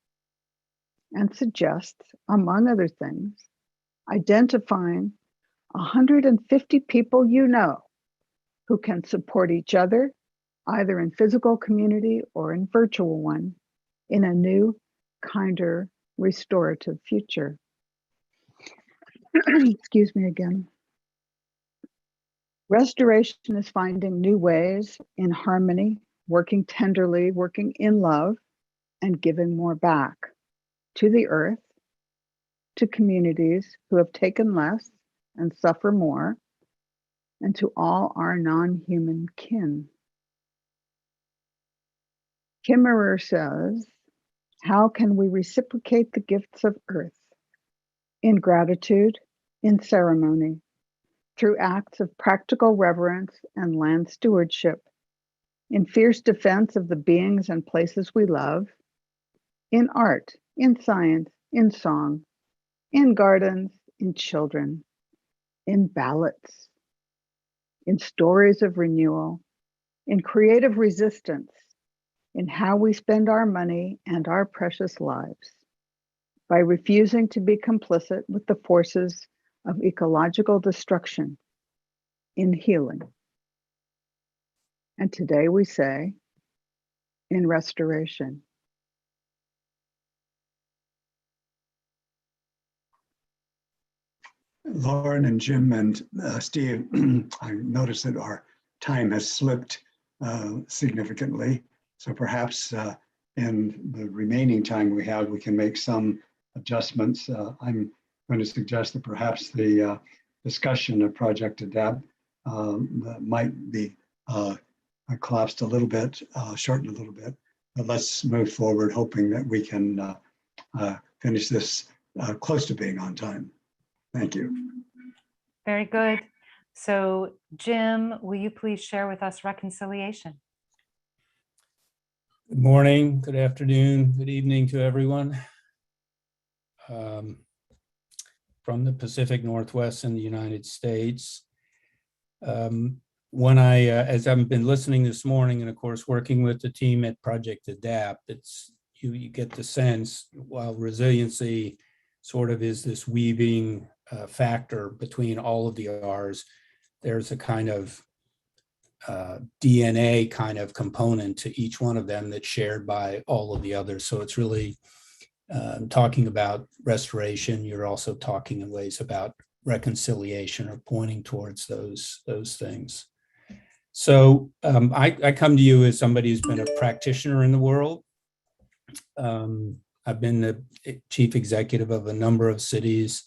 and suggests, among other things, identifying 150 people you know who can support each other, either in physical community or in virtual one, in a new, kinder, restorative future. Excuse me again. Restoration is finding new ways in harmony, working tenderly, working in love, and giving more back to the earth, to communities who have taken less and suffer more, and to all our non-human kin. Kimmerer says, how can we reciprocate the gifts of earth? In gratitude, in ceremony, through acts of practical reverence and land stewardship, in fierce defense of the beings and places we love, in art, in science, in song, in gardens, in children, in ballots, in stories of renewal, in creative resistance, in how we spend our money and our precious lives, by refusing to be complicit with the forces of ecological destruction, in healing. And today we say, in restoration. Lauren and Jim and Steve, I noticed that our time has slipped significantly. So perhaps in the remaining time we have, we can make some adjustments. I'm going to suggest that perhaps the discussion of Project Adapt might be collapsed a little bit, shortened a little bit. But let's move forward, hoping that we can finish this close to being on time. Thank you. Very good. So Jim, will you please share with us reconciliation? Good morning, good afternoon, good evening to everyone. From the Pacific Northwest in the United States. When as I've been listening this morning, and of course working with the team at Project Adapt, it's you get the sense, while resiliency sort of is this weaving factor between all of the R's, there's a kind of DNA kind of component to each one of them that's shared by all of the others. So it's really talking about restoration. You're also talking in ways about reconciliation or pointing towards those things. So I come to you as somebody who's been a practitioner in the world. I've been the chief executive of a number of cities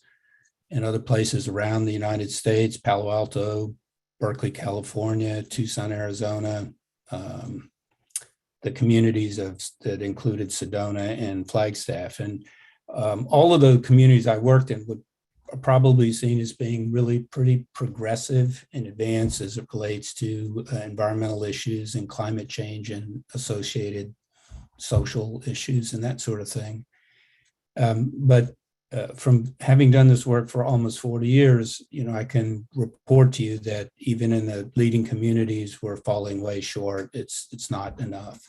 and other places around the United States, Palo Alto, Berkeley, California, Tucson, Arizona, the communities that included Sedona and Flagstaff. And all of the communities I worked in are probably seen as being really pretty progressive and advanced as it relates to environmental issues and climate change and associated social issues and that sort of thing. But from having done this work for almost 40 years, I can report to you that even in the leading communities, we're falling way short. It's not enough.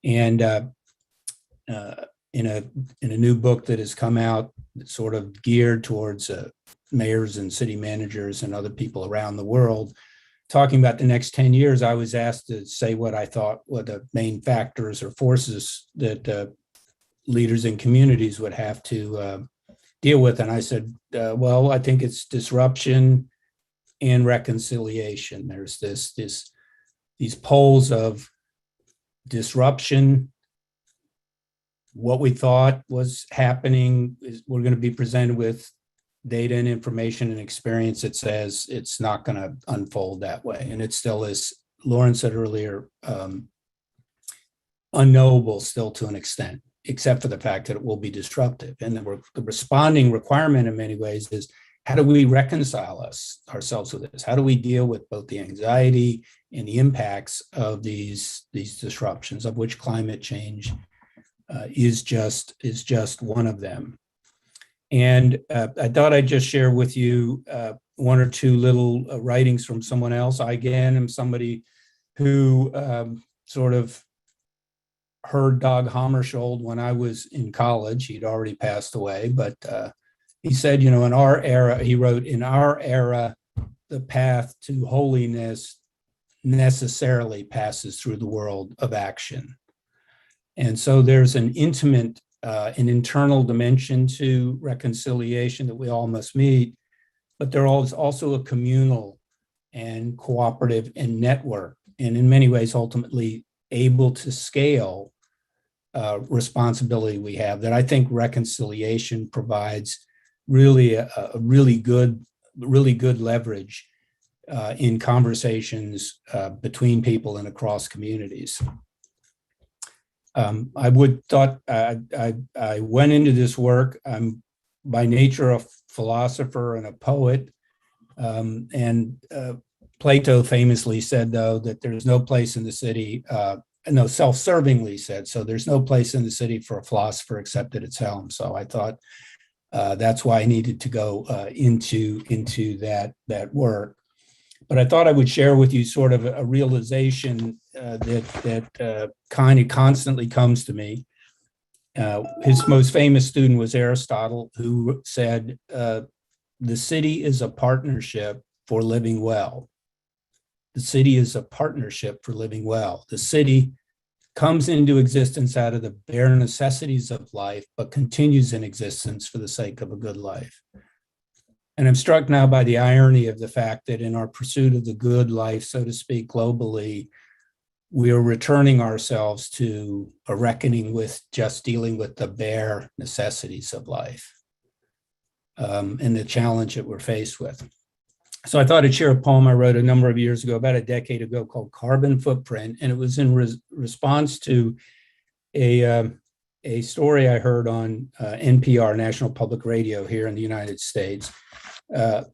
And in a new book that has come out, that's sort of geared towards mayors and city managers and other people around the world, talking about the next 10 years, I was asked to say what I thought were the main factors or forces that leaders in communities would have to deal with. And I said, well, I think it's disruption and reconciliation. There's these poles of disruption. What we thought was happening is we're going to be presented with data and information and experience that says it's not going to unfold that way. And it still is, Lauren said earlier, unknowable still to an extent, except for the fact that it will be disruptive. And the responding requirement in many ways is, how do we reconcile ourselves with this? How do we deal with both the anxiety and the impacts of these disruptions, of which climate change is just one of them? And I thought I'd just share with you one or two little writings from someone else. I, again, am somebody who sort of heard Dag Hammarskjöld when I was in college. He'd already passed away, but he said, in our era, he wrote, in our era, the path to holiness necessarily passes through the world of action. And so there's an intimate, an internal dimension to reconciliation that we all must meet, but there is also a communal and cooperative and network, and in many ways, ultimately able to scale responsibility we have that I think reconciliation provides really a really good leverage in conversations between people and across communities. I went into this work. I'm by nature a philosopher and a poet, and Plato famously said, though, that there's no place in the city, self-servingly said, so there's no place in the city for a philosopher except at its helm. So I thought that's why I needed to go into that work. But I thought I would share with you sort of a realization that kind of constantly comes to me. His most famous student was Aristotle, who said, the city is a partnership for living well. The city is a partnership for living well. The city comes into existence out of the bare necessities of life, but continues in existence for the sake of a good life. And I'm struck now by the irony of the fact that in our pursuit of the good life, so to speak, globally, we are returning ourselves to a reckoning with just dealing with the bare necessities of life and the challenge that we're faced with. So I thought I'd share a poem I wrote a number of years ago, about a decade ago, called Carbon Footprint. And it was in response to a story I heard on NPR, National Public Radio here in the United States,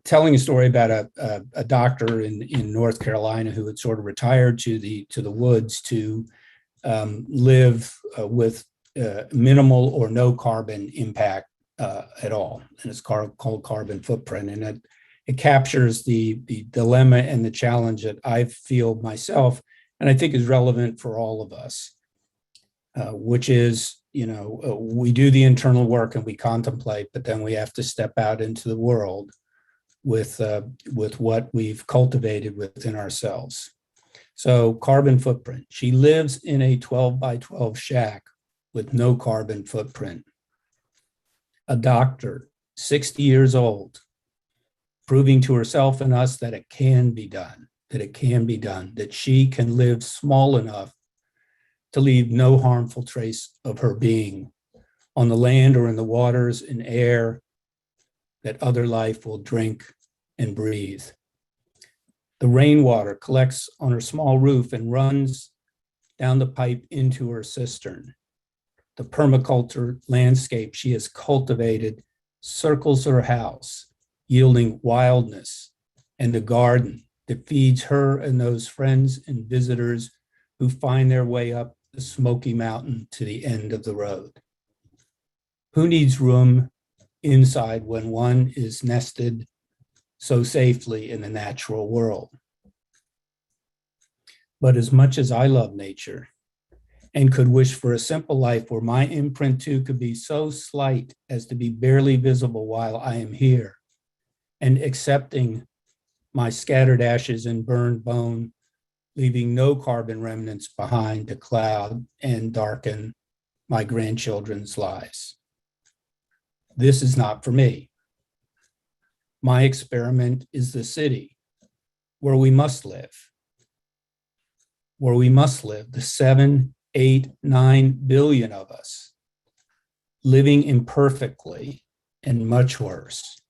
telling a story about a doctor in North Carolina who had sort of retired to the woods to live with minimal or no carbon impact at all. And it's called Carbon Footprint. And it captures the dilemma and the challenge that I feel myself, and I think is relevant for all of us, which is, we do the internal work and we contemplate, but then we have to step out into the world with what we've cultivated within ourselves. So Carbon Footprint. She lives in a 12 by 12 shack with no carbon footprint. A doctor, 60 years old, proving to herself and us that it can be done, that she can live small enough to leave no harmful trace of her being on the land or in the waters and air that other life will drink and breathe. The rainwater collects on her small roof and runs down the pipe into her cistern. The permaculture landscape she has cultivated circles her house, yielding wildness and a garden that feeds her and those friends and visitors who find their way up the Smoky Mountain to the end of the road. Who needs room inside when one is nested so safely in the natural world? But as much as I love nature and could wish for a simple life where my imprint too could be so slight as to be barely visible while I am here, and accepting my scattered ashes and burned bone, leaving no carbon remnants behind to cloud and darken my grandchildren's lives. This is not for me. My experiment is the city where we must live, the 7, 8, 9 billion of us, living imperfectly and much worse.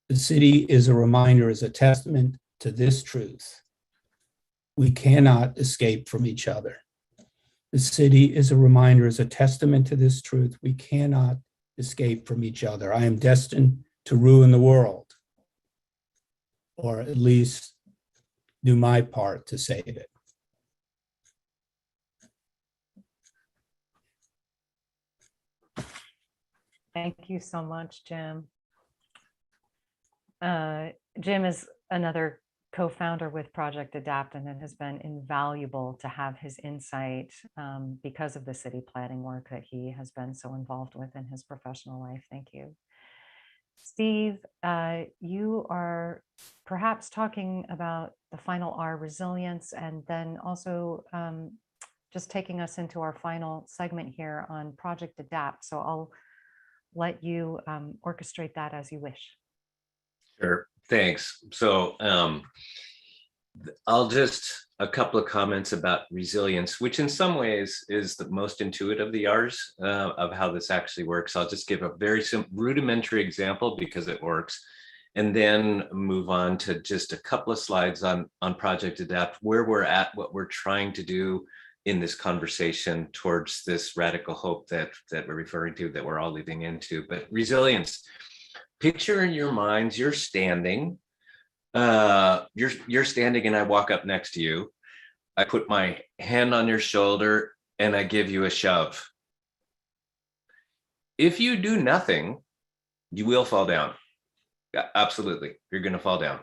The city is a reminder, is a testament to this truth. We cannot escape from each other. The city is a reminder, is a testament to this truth. We cannot escape from each other. I am destined to ruin the world, or at least do my part to save it. Thank you so much, Jim. Jim is another co-founder with Project Adapt, and it has been invaluable to have his insight because of the city planning work that he has been so involved with in his professional life. Thank you. Steve, you are perhaps talking about the final R, resilience, and then also just taking us into our final segment here on Project Adapt. So I'll let you orchestrate that as you wish. Sure, thanks. So I'll just a couple of comments about resilience, which in some ways is the most intuitive of the R's of how this actually works. I'll just give a very simple rudimentary example because it works, and then move on to just a couple of slides on Project Adapt, where we're at, what we're trying to do in this conversation towards this radical hope that we're referring to, that we're all living into. But resilience, picture in your minds, you're standing, you're standing and I walk up next to you. I put my hand on your shoulder and I give you a shove. If you do nothing, you will fall down. Yeah, absolutely, you're going to fall down.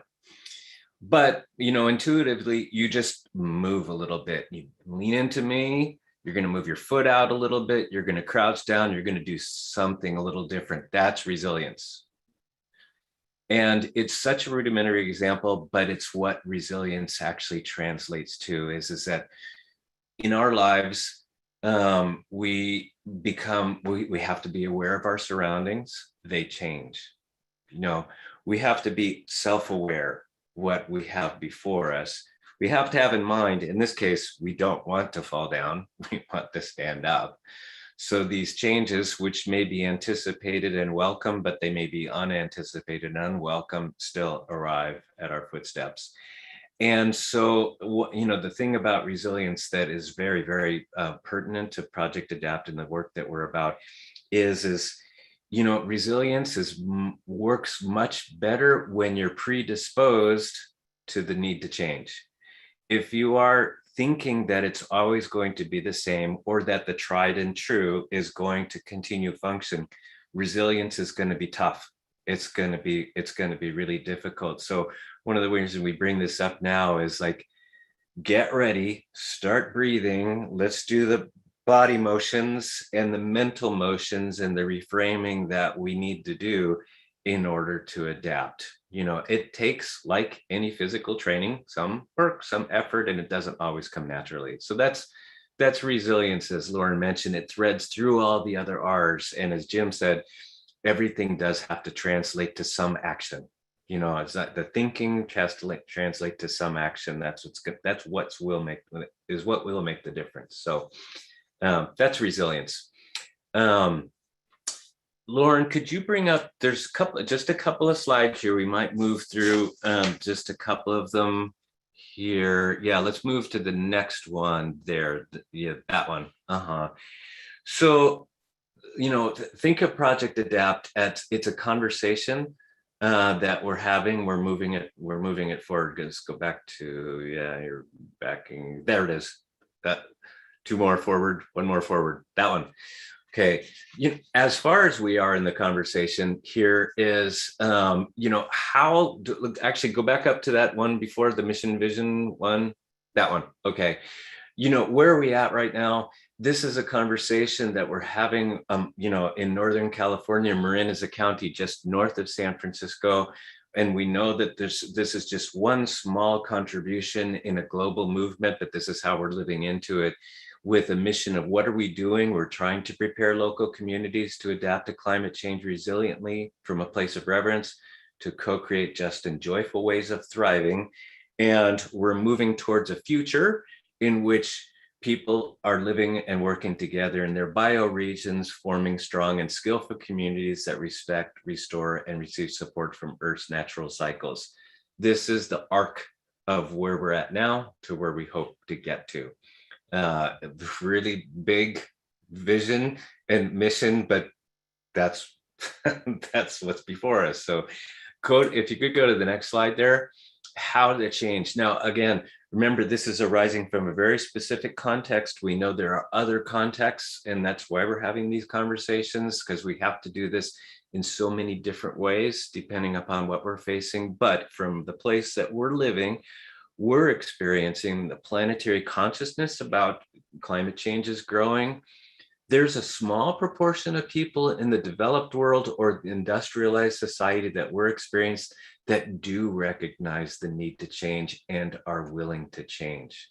But, you know, intuitively, you just move a little bit. You lean into me, you're going to move your foot out a little bit, you're going to crouch down, you're going to do something a little different. That's resilience. And it's such a rudimentary example, but it's what resilience actually translates to is that in our lives, we have to be aware of our surroundings. They change. You know, we have to be self-aware what we have before us. We have to have in mind, in this case, we don't want to fall down. We want to stand up. So these changes, which may be anticipated and welcome, but they may be unanticipated and unwelcome, still arrive at our footsteps. And so, you know, the thing about resilience that is very, very pertinent to Project Adapt and the work that we're about is you know, resilience works much better when you're predisposed to the need to change. If you are thinking that it's always going to be the same, or that the tried and true is going to continue function, resilience is going to be tough. It's going to be really difficult. So one of the reasons we bring this up now is like, get ready, start breathing. Let's do the body motions and the mental motions and the reframing that we need to do in order to adapt. You know, it takes, like any physical training, some work, some effort, and it doesn't always come naturally. So that's resilience, as Lauren mentioned. It threads through all the other R's. And as Jim said, everything does have to translate to some action. You know, it's not the thinking has to translate to some action. That's what will make the difference. So that's resilience. Lauren, could you bring up, there's just a couple of slides here. We might move through just a couple of them here. Yeah, let's move to the next one there. Yeah, that one. So, think of Project Adapt as it's a conversation that we're having. We're moving it forward. Let's go back to, yeah, you're backing. There it is. That 2 more forward, 1 more forward. That one. Okay, as far as we are in the conversation here is, actually go back up to that one before the mission vision one, that one. Okay, where are we at right now? This is a conversation that we're having, in Northern California. Marin is a county just north of San Francisco. And we know that this is just one small contribution in a global movement, but this is how we're living into it, with a mission of what are we doing? We're trying to prepare local communities to adapt to climate change resiliently from a place of reverence, to co-create just and joyful ways of thriving. And we're moving towards a future in which people are living and working together in their bioregions, forming strong and skillful communities that respect, restore, and receive support from Earth's natural cycles. This is the arc of where we're at now to where we hope to get to. Really big vision and mission, but that's that's what's before us. So if you could go to the next slide there. How did it change? Now, again, remember, this is arising from a very specific context. We know there are other contexts, and that's why we're having these conversations, because we have to do this in so many different ways, depending upon what we're facing. But from the place that we're living, we're experiencing the planetary consciousness about climate change is growing. There's a small proportion of people in the developed world or industrialized society that we're experiencing that do recognize the need to change and are willing to change.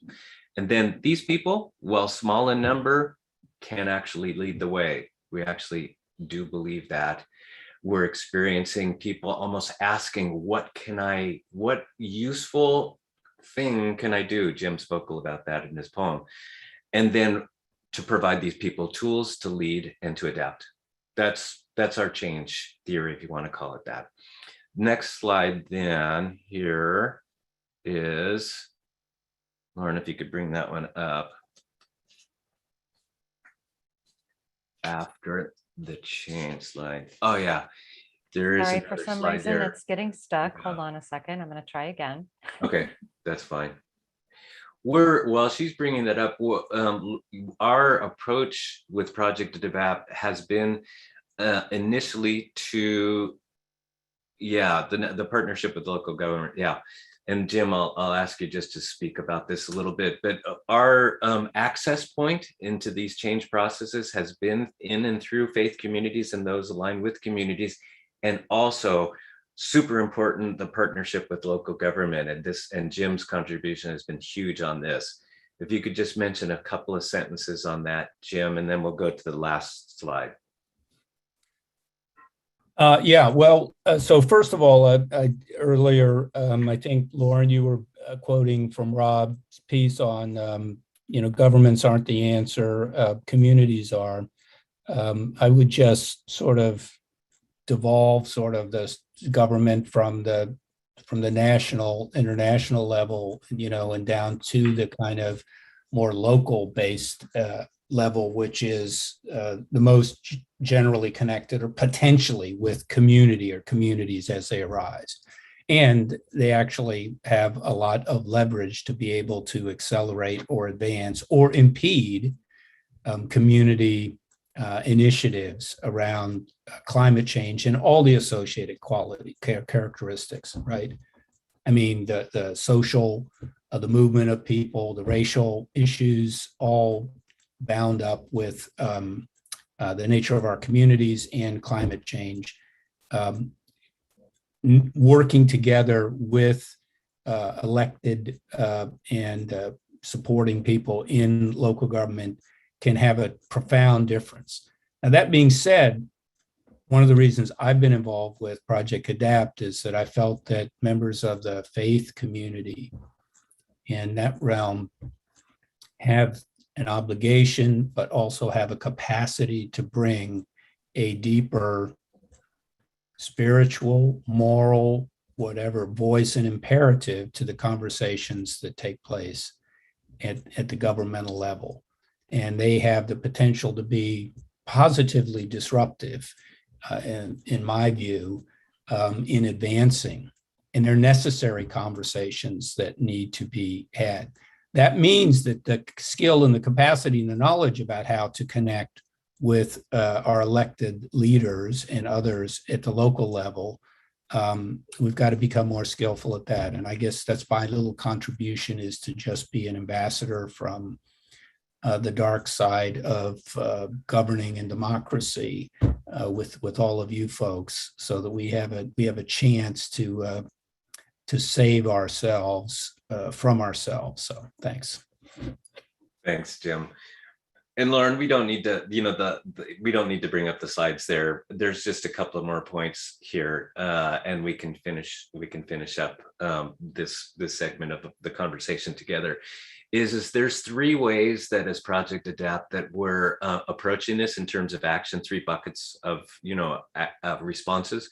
And then these people, while small in number, can actually lead the way. We actually do believe that. We're experiencing people almost asking, what useful thing can I do? Jim spoke about that in his poem. And then to provide these people tools to lead and to adapt. That's our change theory, if you want to call it that. Next slide then here is, Lauren, if you could bring that one up. After the change slide. Oh yeah, there is. Sorry, for some reason there. It's getting stuck. Hold on a second. I'm going to try again. Okay, that's fine. While she's bringing that up, our approach with Project Adapt has been initially to, the partnership with local government. Yeah. And Jim, I'll ask you just to speak about this a little bit, but our access point into these change processes has been in and through faith communities and those aligned with communities, and also super important, the partnership with local government, and Jim's contribution has been huge on this. If you could just mention a couple of sentences on that, Jim, and then we'll go to the last slide. So first of all, earlier, I think, Lauren, you were quoting from Rob's piece on, governments aren't the answer, communities are. I would just sort of devolve sort of this government from the national, international level, and down to the kind of more local based level, which is the most generally connected or potentially with community or communities as they arise. And they actually have a lot of leverage to be able to accelerate or advance or impede community initiatives around climate change and all the associated quality characteristics, right? I mean, the social, the movement of people, the racial issues, all bound up with the nature of our communities and climate change. Working together with elected and supporting people in local government can have a profound difference. Now, that being said, one of the reasons I've been involved with Project Adapt is that I felt that members of the faith community in that realm have an obligation, but also have a capacity to bring a deeper spiritual, moral, whatever voice and imperative to the conversations that take place at the governmental level. And they have the potential to be positively disruptive, in my view, in advancing. And they're necessary conversations that need to be had. That means that the skill and the capacity and the knowledge about how to connect with our elected leaders and others at the local level, we've got to become more skillful at that. And I guess that's my little contribution, is to just be an ambassador from the dark side of governing and democracy with all of you folks, so that we have a chance to save ourselves from ourselves. So thanks. Thanks, Jim. And Lauren, we don't need to, we don't need to bring up the slides there. There's just a couple of more points here, and we can finish up this segment of the conversation together. Is there's three ways that as Project Adapt that we're approaching this in terms of action, three buckets of responses.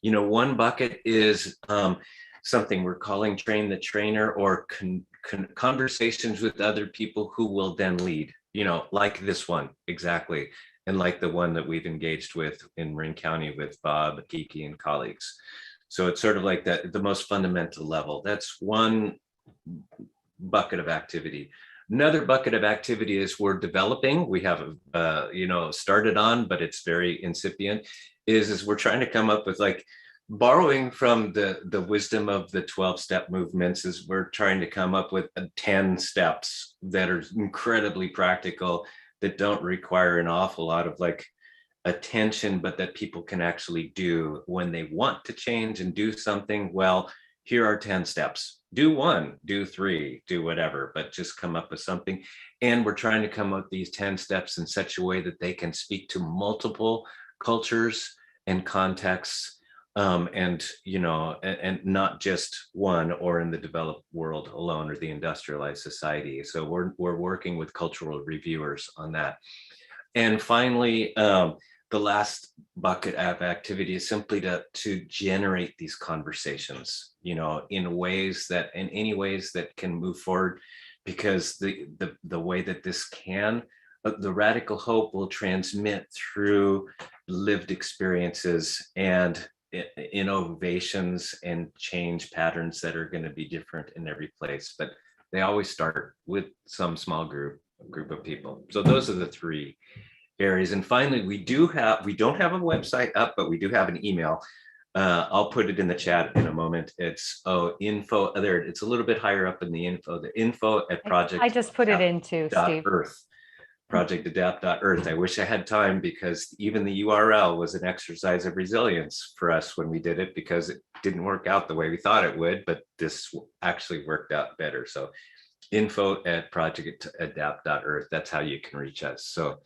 One bucket is something we're calling train the trainer, or conversations with other people who will then lead. Like this one, exactly. And like the one that we've engaged with in Marin County with Bob, Kiki, and colleagues. So it's sort of like the most fundamental level. That's one bucket of activity. Another bucket of activity is we're developing. We have, started on, but it's very incipient, is we're trying to come up with, like, borrowing from the wisdom of the 12-step movements, is we're trying to come up with 10 steps that are incredibly practical, that don't require an awful lot of attention, but that people can actually do when they want to change and do something. Well, here are 10 steps. Do one, do three, do whatever, but just come up with something. And we're trying to come up with these 10 steps in such a way that they can speak to multiple cultures and contexts, and not just one, or in the developed world alone, or the industrialized society. So we're working with cultural reviewers on that. And finally, the last bucket of activity is simply to generate these conversations, in any ways that can move forward, because the way that this can, the radical hope will transmit through lived experiences and innovations and change patterns that are going to be different in every place, but they always start with some small group of people. So those are the three areas. And finally, we don't have a website up, but we do have an email. I'll put it in the chat in a moment. It's info there. It's a little bit higher up in the info at project. I just put it into Steve. Earth. projectadapt.earth. I wish I had time, because even the URL was an exercise of resilience for us when we did it, because it didn't work out the way we thought it would, but this actually worked out better. So info@projectadapt.earth, that's how you can reach us. So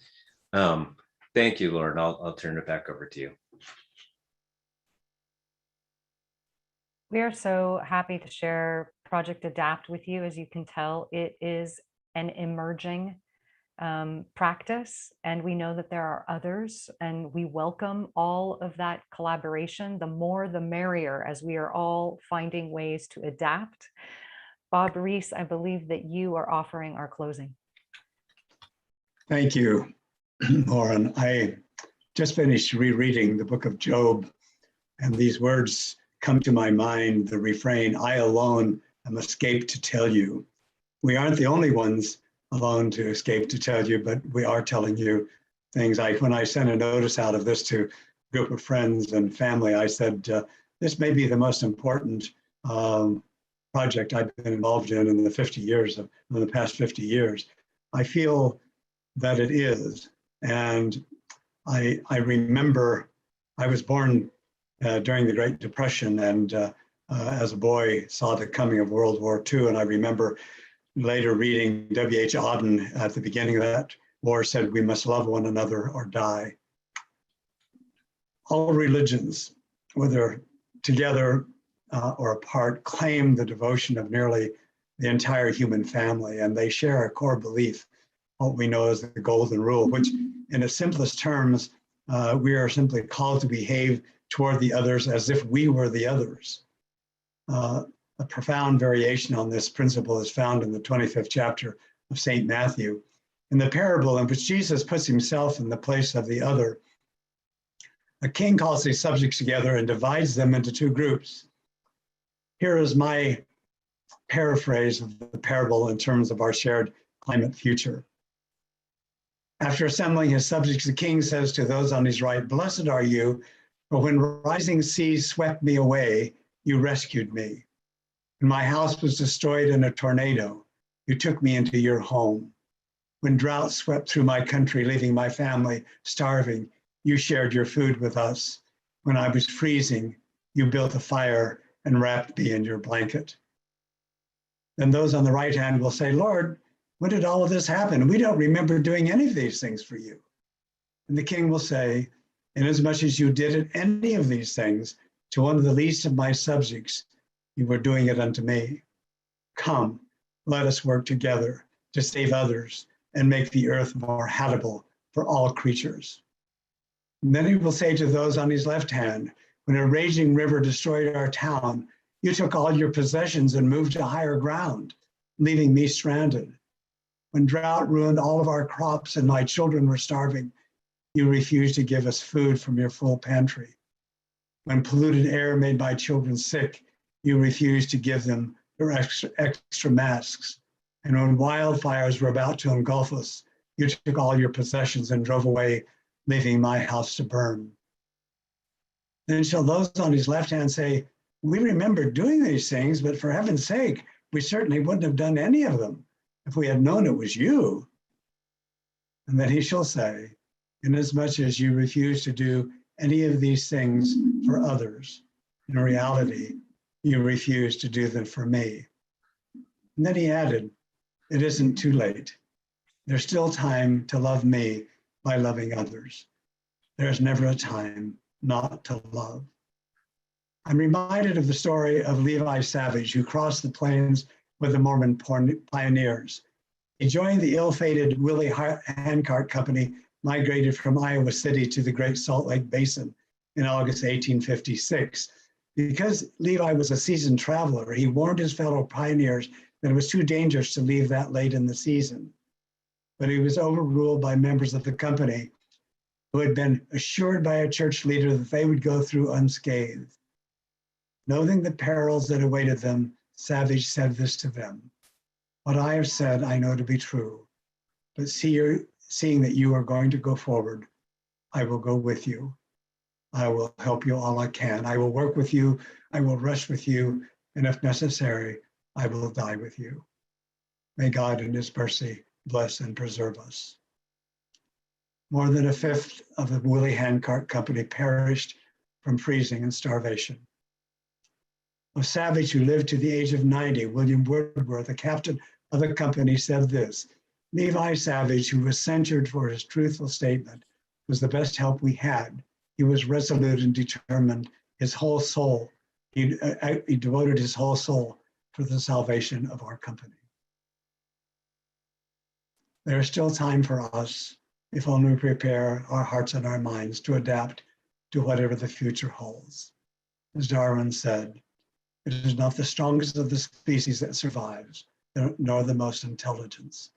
thank you, Lauren. I'll turn it back over to you. We are so happy to share Project Adapt with you. As you can tell, it is an emerging practice, and we know that there are others, and we welcome all of that collaboration. The more the merrier, as we are all finding ways to adapt. Bob, Reese, I believe that you are offering our closing. Thank you, Lauren. I just finished rereading the book of Job, and these words come to my mind, the refrain, "I alone am escaped to tell you." We aren't the only ones alone to escape to tell you, but we are telling you things. When I sent a notice out of this to a group of friends and family, I said, this may be the most important project I've been involved in the 50 years, in the past 50 years. I feel that it is. And I remember I was born during the Great Depression, and as a boy saw the coming of World War II. And I remember later reading W.H. Auden at the beginning of that war said, "We must love one another or die." All religions, whether together or apart, claim the devotion of nearly the entire human family, and they share a core belief. what we know as the golden rule, which in its simplest terms, we are simply called to behave toward the others as if we were the others. A profound variation on this principle is found in the 25th chapter of St. Matthew. In the parable in which Jesus puts himself in the place of the other, a king calls his subjects together and divides them into two groups. Here is my paraphrase of the parable in terms of our shared climate future. After assembling his subjects, the king says to those on his right, "Blessed are you, for when rising seas swept me away, you rescued me. When my house was destroyed in a tornado, you took me into your home. When drought swept through my country, leaving my family starving, you shared your food with us. When I was freezing, you built a fire and wrapped me in your blanket." Then those on the right hand will say, "Lord, when did all of this happen? We don't remember doing any of these things for you." And the king will say, "Inasmuch as you did any of these things to one of the least of my subjects, you were doing it unto me. Come, let us work together to save others and make the earth more habitable for all creatures." And then he will say to those on his left hand, "When a raging river destroyed our town, you took all your possessions and moved to higher ground, leaving me stranded. When drought ruined all of our crops and my children were starving, you refused to give us food from your full pantry. When polluted air made my children sick, you refused to give them their extra masks. And when wildfires were about to engulf us, you took all your possessions and drove away, leaving my house to burn." Then shall those on his left hand say, "We remember doing these things, but for heaven's sake, we certainly wouldn't have done any of them if we had known it was you." And then he shall say, "Inasmuch as you refuse to do any of these things for others, in reality, you refuse to do them for me." And then he added, "It isn't too late. There's still time to love me by loving others. There's never a time not to love." I'm reminded of the story of Levi Savage, who crossed the plains with the Mormon pioneers. He joined the ill-fated Willie Handcart Company, migrated from Iowa City to the Great Salt Lake Basin in August 1856. Because Levi was a seasoned traveler, he warned his fellow pioneers that it was too dangerous to leave that late in the season. But he was overruled by members of the company who had been assured by a church leader that they would go through unscathed. Knowing the perils that awaited them, Savage said this to them: "What I have said I know to be true, but seeing that you are going to go forward, I will go with you. I will help you all I can. I will work with you. I will rest with you. And if necessary, I will die with you. May God in his mercy bless and preserve us." More than a fifth of the Willie Handcart Company perished from freezing and starvation. Of Savage, who lived to the age of 90, William Woodworth, a captain of the company, said this: "Levi Savage, who was censured for his truthful statement, was the best help we had. He was resolute and determined. His whole soul, he devoted his whole soul for the salvation of our company." There is still time for us, if only we prepare our hearts and our minds to adapt to whatever the future holds. As Darwin said, "It is not the strongest of the species that survives, nor the most intelligent.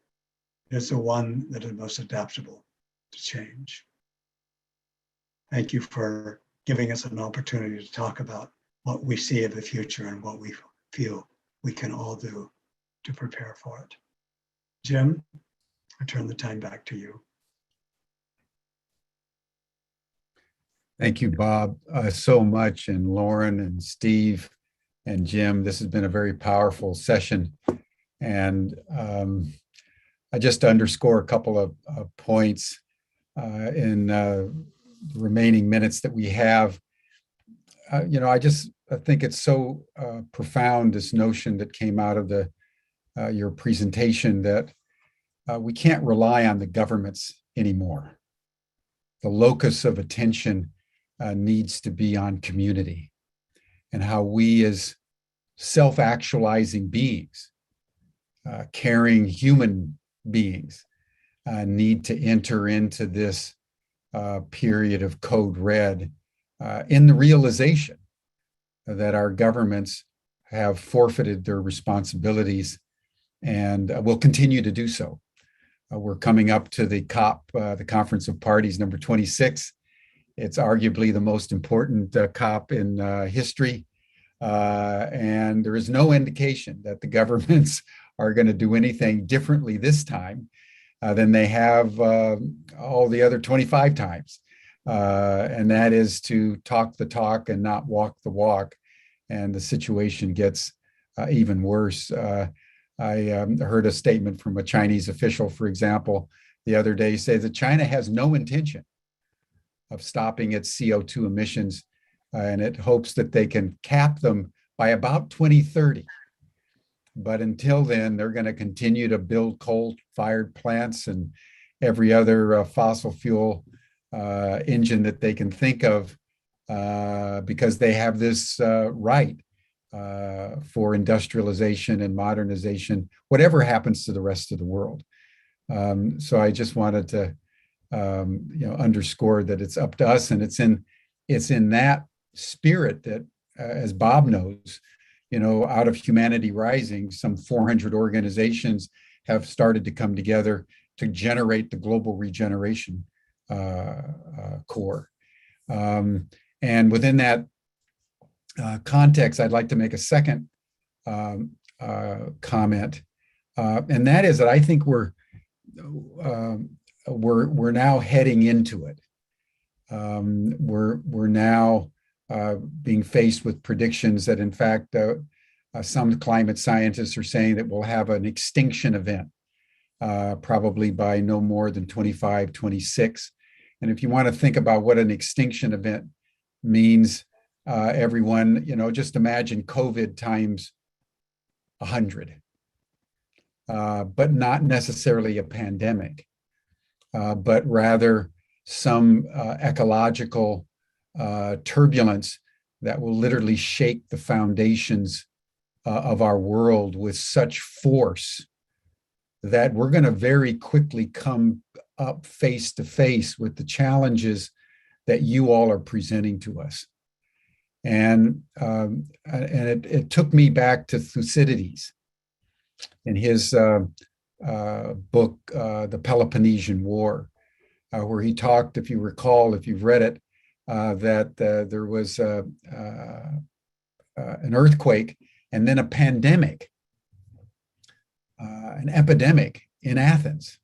It is the one that is most adaptable to change." Thank you for giving us an opportunity to talk about what we see of the future and what we feel we can all do to prepare for it. Jim, I turn the time back to you. Thank you, Bob, so much, and Lauren and Steve and Jim. This has been a very powerful session. And I just underscore a couple of points in the remaining minutes that we have. I think it's so profound, this notion that came out of your presentation, that we can't rely on the governments anymore. The locus of attention needs to be on community, and how we as self-actualizing beings, caring human beings, need to enter into this period of code red in the realization that our governments have forfeited their responsibilities and will continue to do so. We're coming up to the COP, the Conference of Parties number 26. It's arguably the most important COP in history. And there is no indication that the governments are going to do anything differently this time than they have all the other 25 times. And that is to talk the talk and not walk the walk. And the situation gets even worse. I heard a statement from a Chinese official, for example, the other day say that China has no intention of stopping its CO2 emissions, and it hopes that they can cap them by about 2030. But until then, they're going to continue to build coal-fired plants and every other fossil fuel engine that they can think of because they have this right for industrialization and modernization, whatever happens to the rest of the world. So I just wanted to underscore that it's up to us, and it's in that spirit that, as Bob knows, out of Humanity Rising, some 400 organizations have started to come together to generate the Global Regeneration Corps. And within that context, I'd like to make a second comment, and that is that I think we're now heading into it. We're now being faced with predictions that, in fact, some climate scientists are saying that we'll have an extinction event probably by no more than 25, 26. And if you want to think about what an extinction event means, everyone, just imagine COVID times 100, but not necessarily a pandemic, but rather some ecological turbulence that will literally shake the foundations of our world with such force that we're going to very quickly come up face to face with the challenges that you all are presenting to us. And it took me back to Thucydides in his book, The Peloponnesian War, where he talked, if you recall, if you've read it, that there was an earthquake and then a pandemic, an epidemic in Athens.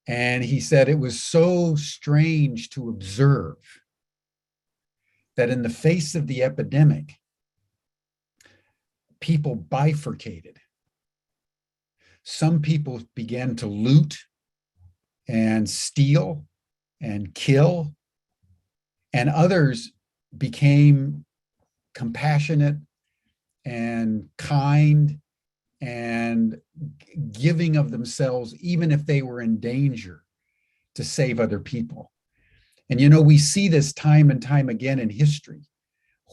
And he said it was so strange to observe that in the face of the epidemic, people bifurcated. Some people began to loot and steal and kill, and others became compassionate and kind and giving of themselves, even if they were in danger, to save other people. And we see this time and time again in history,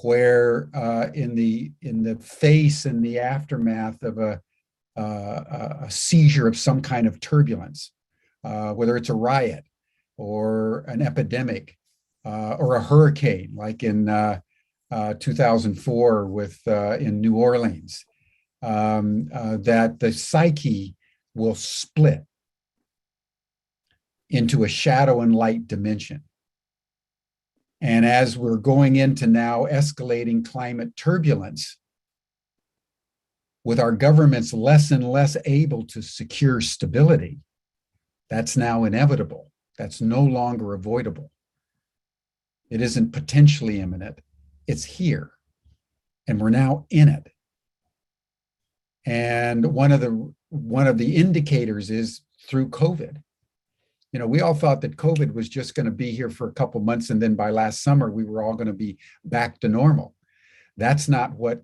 where in the face and the aftermath of a seizure of some kind of turbulence, whether it's a riot or an epidemic or a hurricane, like in 2004 in New Orleans, that the psyche will split into a shadow and light dimension. And as we're going into now escalating climate turbulence, with our governments less and less able to secure stability, that's now inevitable. That's no longer avoidable. It isn't potentially imminent. It's here. And we're now in it. And one of the indicators is through COVID. We all thought that COVID was just going to be here for a couple months, and then by last summer, we were all going to be back to normal. That's not what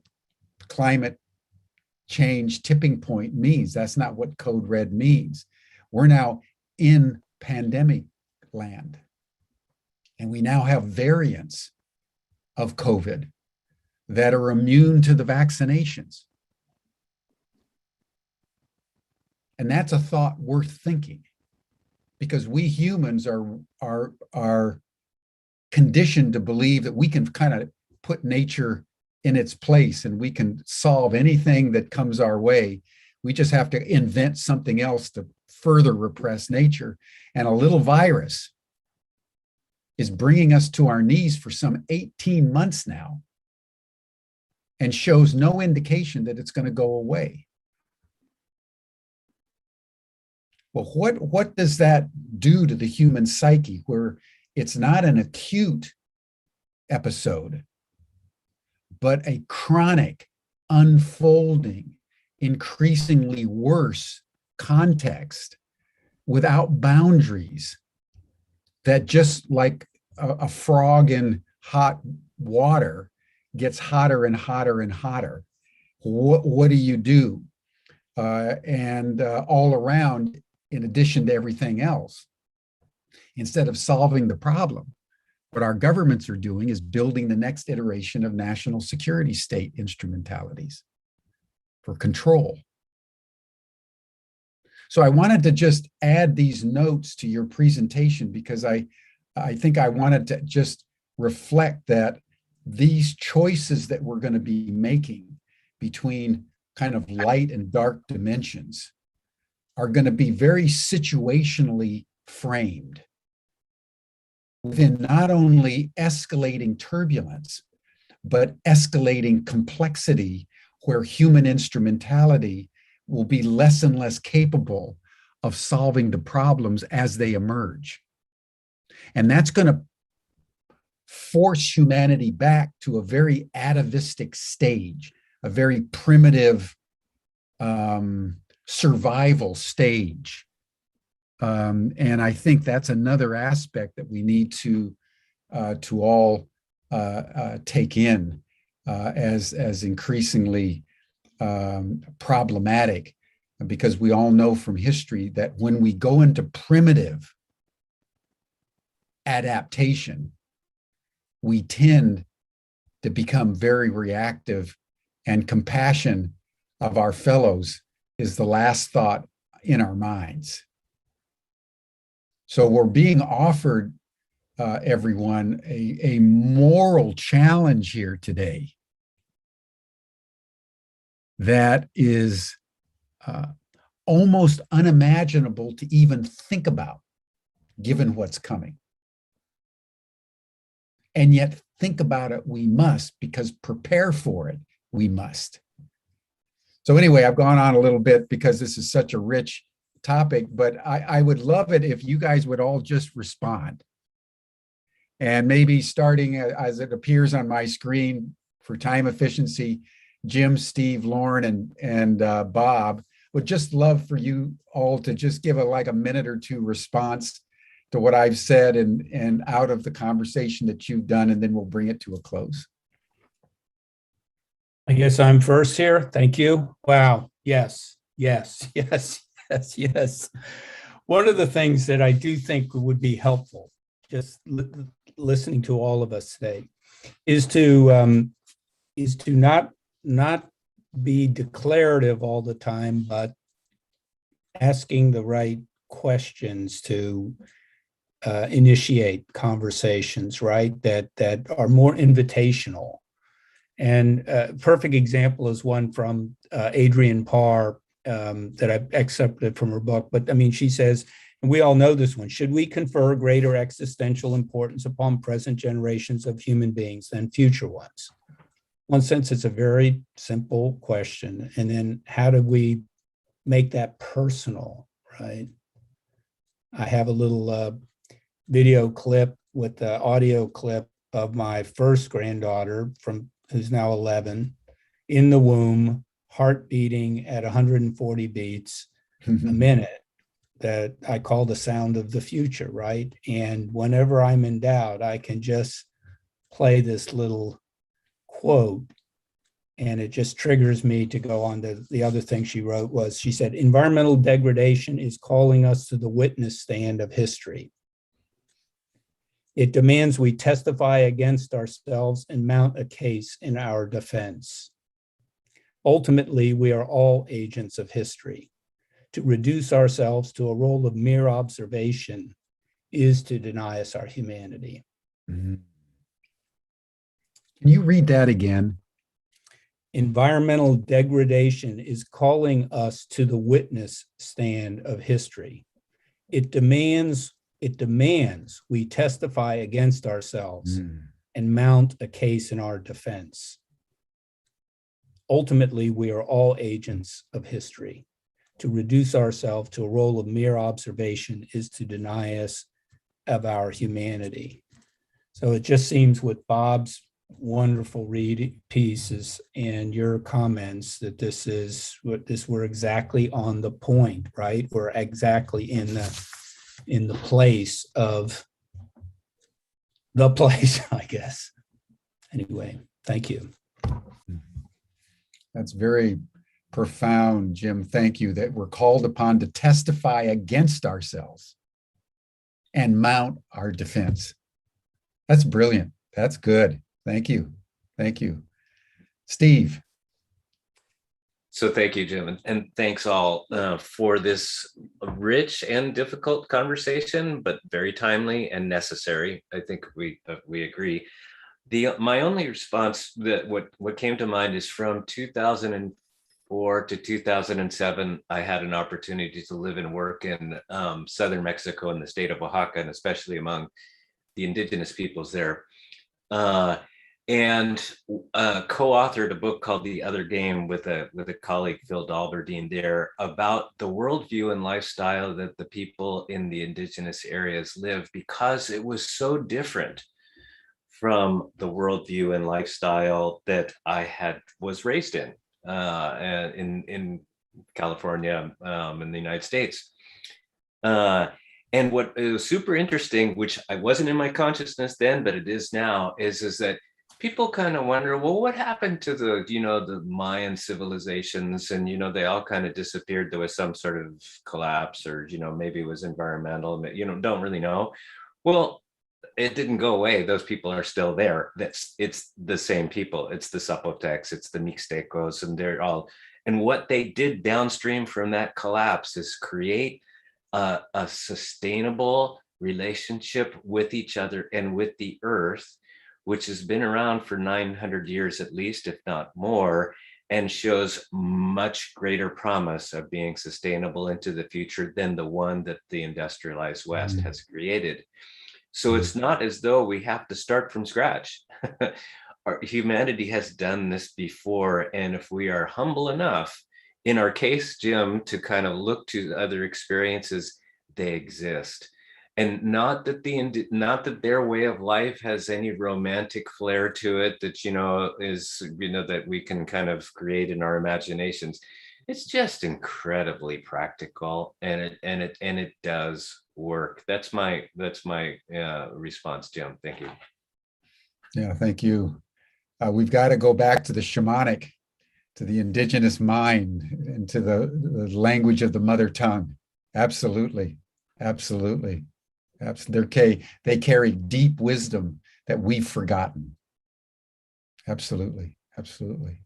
climate change tipping point means. That's not what Code Red means. We're now in pandemic land, and we now have variants of COVID that are immune to the vaccinations. And that's a thought worth thinking, because we humans are conditioned to believe that we can kind of put nature in its place and we can solve anything that comes our way. We just have to invent something else to further repress nature. And a little virus is bringing us to our knees for some 18 months now and shows no indication that it's going to go away. Well, what does that do to the human psyche, where it's not an acute episode, but a chronic, unfolding, increasingly worse context without boundaries, that just like a frog in hot water gets hotter and hotter and hotter? What do you do? And all around, in addition to everything else, instead of solving the problem, what our governments are doing is building the next iteration of national security state instrumentalities for control. So I wanted to just add these notes to your presentation because I think I wanted to just reflect that these choices that we're going to be making between kind of light and dark dimensions are going to be very situationally framed within not only escalating turbulence, but escalating complexity, where human instrumentality will be less and less capable of solving the problems as they emerge. And that's going to force humanity back to a very atavistic stage, a very primitive survival stage. And I think that's another aspect that we need to all take in as increasingly problematic, because we all know from history that when we go into primitive adaptation, we tend to become very reactive, and compassion of our fellows is the last thought in our minds. So we're being offered, everyone, a moral challenge here today that is almost unimaginable to even think about, given what's coming. And yet think about it we must, because prepare for it we must. So anyway, I've gone on a little bit because this is such a rich topic, but I would love it if you guys would all just respond. And maybe starting as it appears on my screen for time efficiency, Jim, Steve, Lauren, and Bob, would just love for you all to just give like a minute or two response to what I've said and out of the conversation that you've done, and then we'll bring it to a close. I guess I'm first here. Thank you. Wow. Yes, yes, yes, yes, yes. One of the things that I do think would be helpful, just listening to all of us today, is to not be declarative all the time, but asking the right questions to initiate conversations, right? That are more invitational. And a perfect example is one from Adrienne Parr that I've accepted from her book. But I mean, she says, and we all know this one, should we confer greater existential importance upon present generations of human beings than future ones? In one sense, it's a very simple question. And then how do we make that personal, right? I have a little video clip with the audio clip of my first granddaughter who's now 11, in the womb, heart beating at 140 beats a minute, that I call the sound of the future, right? And whenever I'm in doubt, I can just play this little quote, and it just triggers me to go on to the other thing she wrote. Was she said, environmental degradation is calling us to the witness stand of history. It demands we testify against ourselves and mount a case in our defense. Ultimately, we are all agents of history. To reduce ourselves to a role of mere observation is to deny us our humanity. Mhm. Can you read that again? Environmental degradation is calling us to the witness stand of history. It demands we testify against ourselves and mount a case in our defense. Ultimately, we are all agents of history. To reduce ourselves to a role of mere observation is to deny us of our humanity. So it just seems with Bob's wonderful read pieces and your comments that we're exactly on the point, right? We're exactly in the place of the place, I guess. Anyway, thank you. That's very profound, Jim. Thank you. That we're called upon to testify against ourselves and mount our defense. That's brilliant. That's good. Thank you. Thank you. Steve. So thank you, Jim, and thanks all for this rich and difficult conversation, but very timely and necessary. I think we agree. My only response that what came to mind is from 2004 to 2007. I had an opportunity to live and work in southern Mexico in the state of Oaxaca, and especially among the indigenous peoples there. And co-authored a book called The Other Game with a colleague, Phil Dalberdine, there about the worldview and lifestyle that the people in the indigenous areas live, because it was so different from the worldview and lifestyle that I was raised in California, in the United States. And what is super interesting, which I wasn't in my consciousness then, but it is now, is that people kind of wonder, well, what happened to the Mayan civilizations? And, they all kind of disappeared. There was some sort of collapse, or, maybe it was environmental, don't really know. Well, it didn't go away. Those people are still there. It's the same people. It's the Zapotecs, it's the Mixtecos, and they're all, and what they did downstream from that collapse is create a sustainable relationship with each other and with the earth, which has been around for 900 years at least, if not more, and shows much greater promise of being sustainable into the future than the one that the industrialized West has created. So it's not as though we have to start from scratch. Our humanity has done this before, and if we are humble enough, in our case, Jim, to kind of look to other experiences, they exist. And not that their way of life has any romantic flair to it that, is, that we can kind of create in our imaginations. It's just incredibly practical, and it does work. That's my response, Jim. Thank you. Yeah, thank you. We've got to go back to the shamanic, to the indigenous mind, and to the language of the mother tongue. Absolutely. Absolutely. They carry deep wisdom that we've forgotten. Absolutely. Absolutely.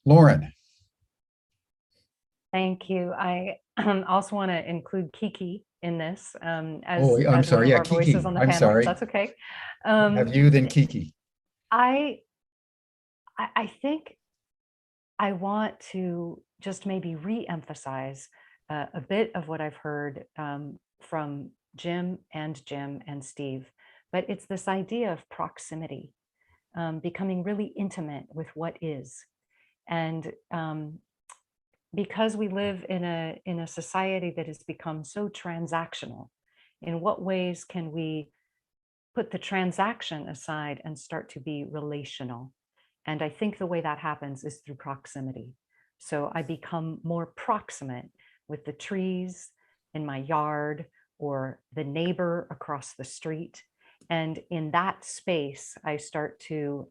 Lauren. Thank you. I also want to include Kiki in this I'm as sorry. one of Yeah, our Kiki. voices on the I'm panel. sorry. That's okay. Have you, then Kiki. I think I want to just maybe re-emphasize a bit of what I've heard from Jim and Steve, but it's this idea of proximity, becoming really intimate with what is. And because we live in a society that has become so transactional, in what ways can we put the transaction aside and start to be relational? And I think the way that happens is through proximity. So I become more proximate with the trees in my yard or the neighbor across the street. And in that space, I start to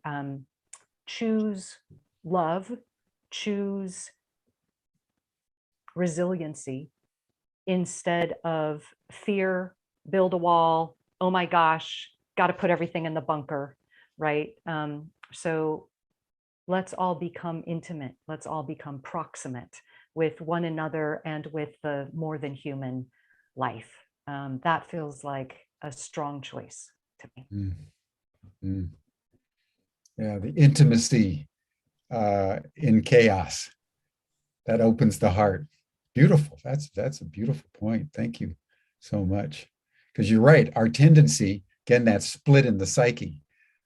choose love, choose resiliency instead of fear, build a wall, oh my gosh, got to put everything in the bunker, right? So let's all become intimate. Let's all become proximate with one another and with the more than human life. That feels like a strong choice to me. Mm. Mm. Yeah, the intimacy in chaos that opens the heart. Beautiful. That's a beautiful point. Thank you so much. Because you're right. Our tendency, again, that split in the psyche,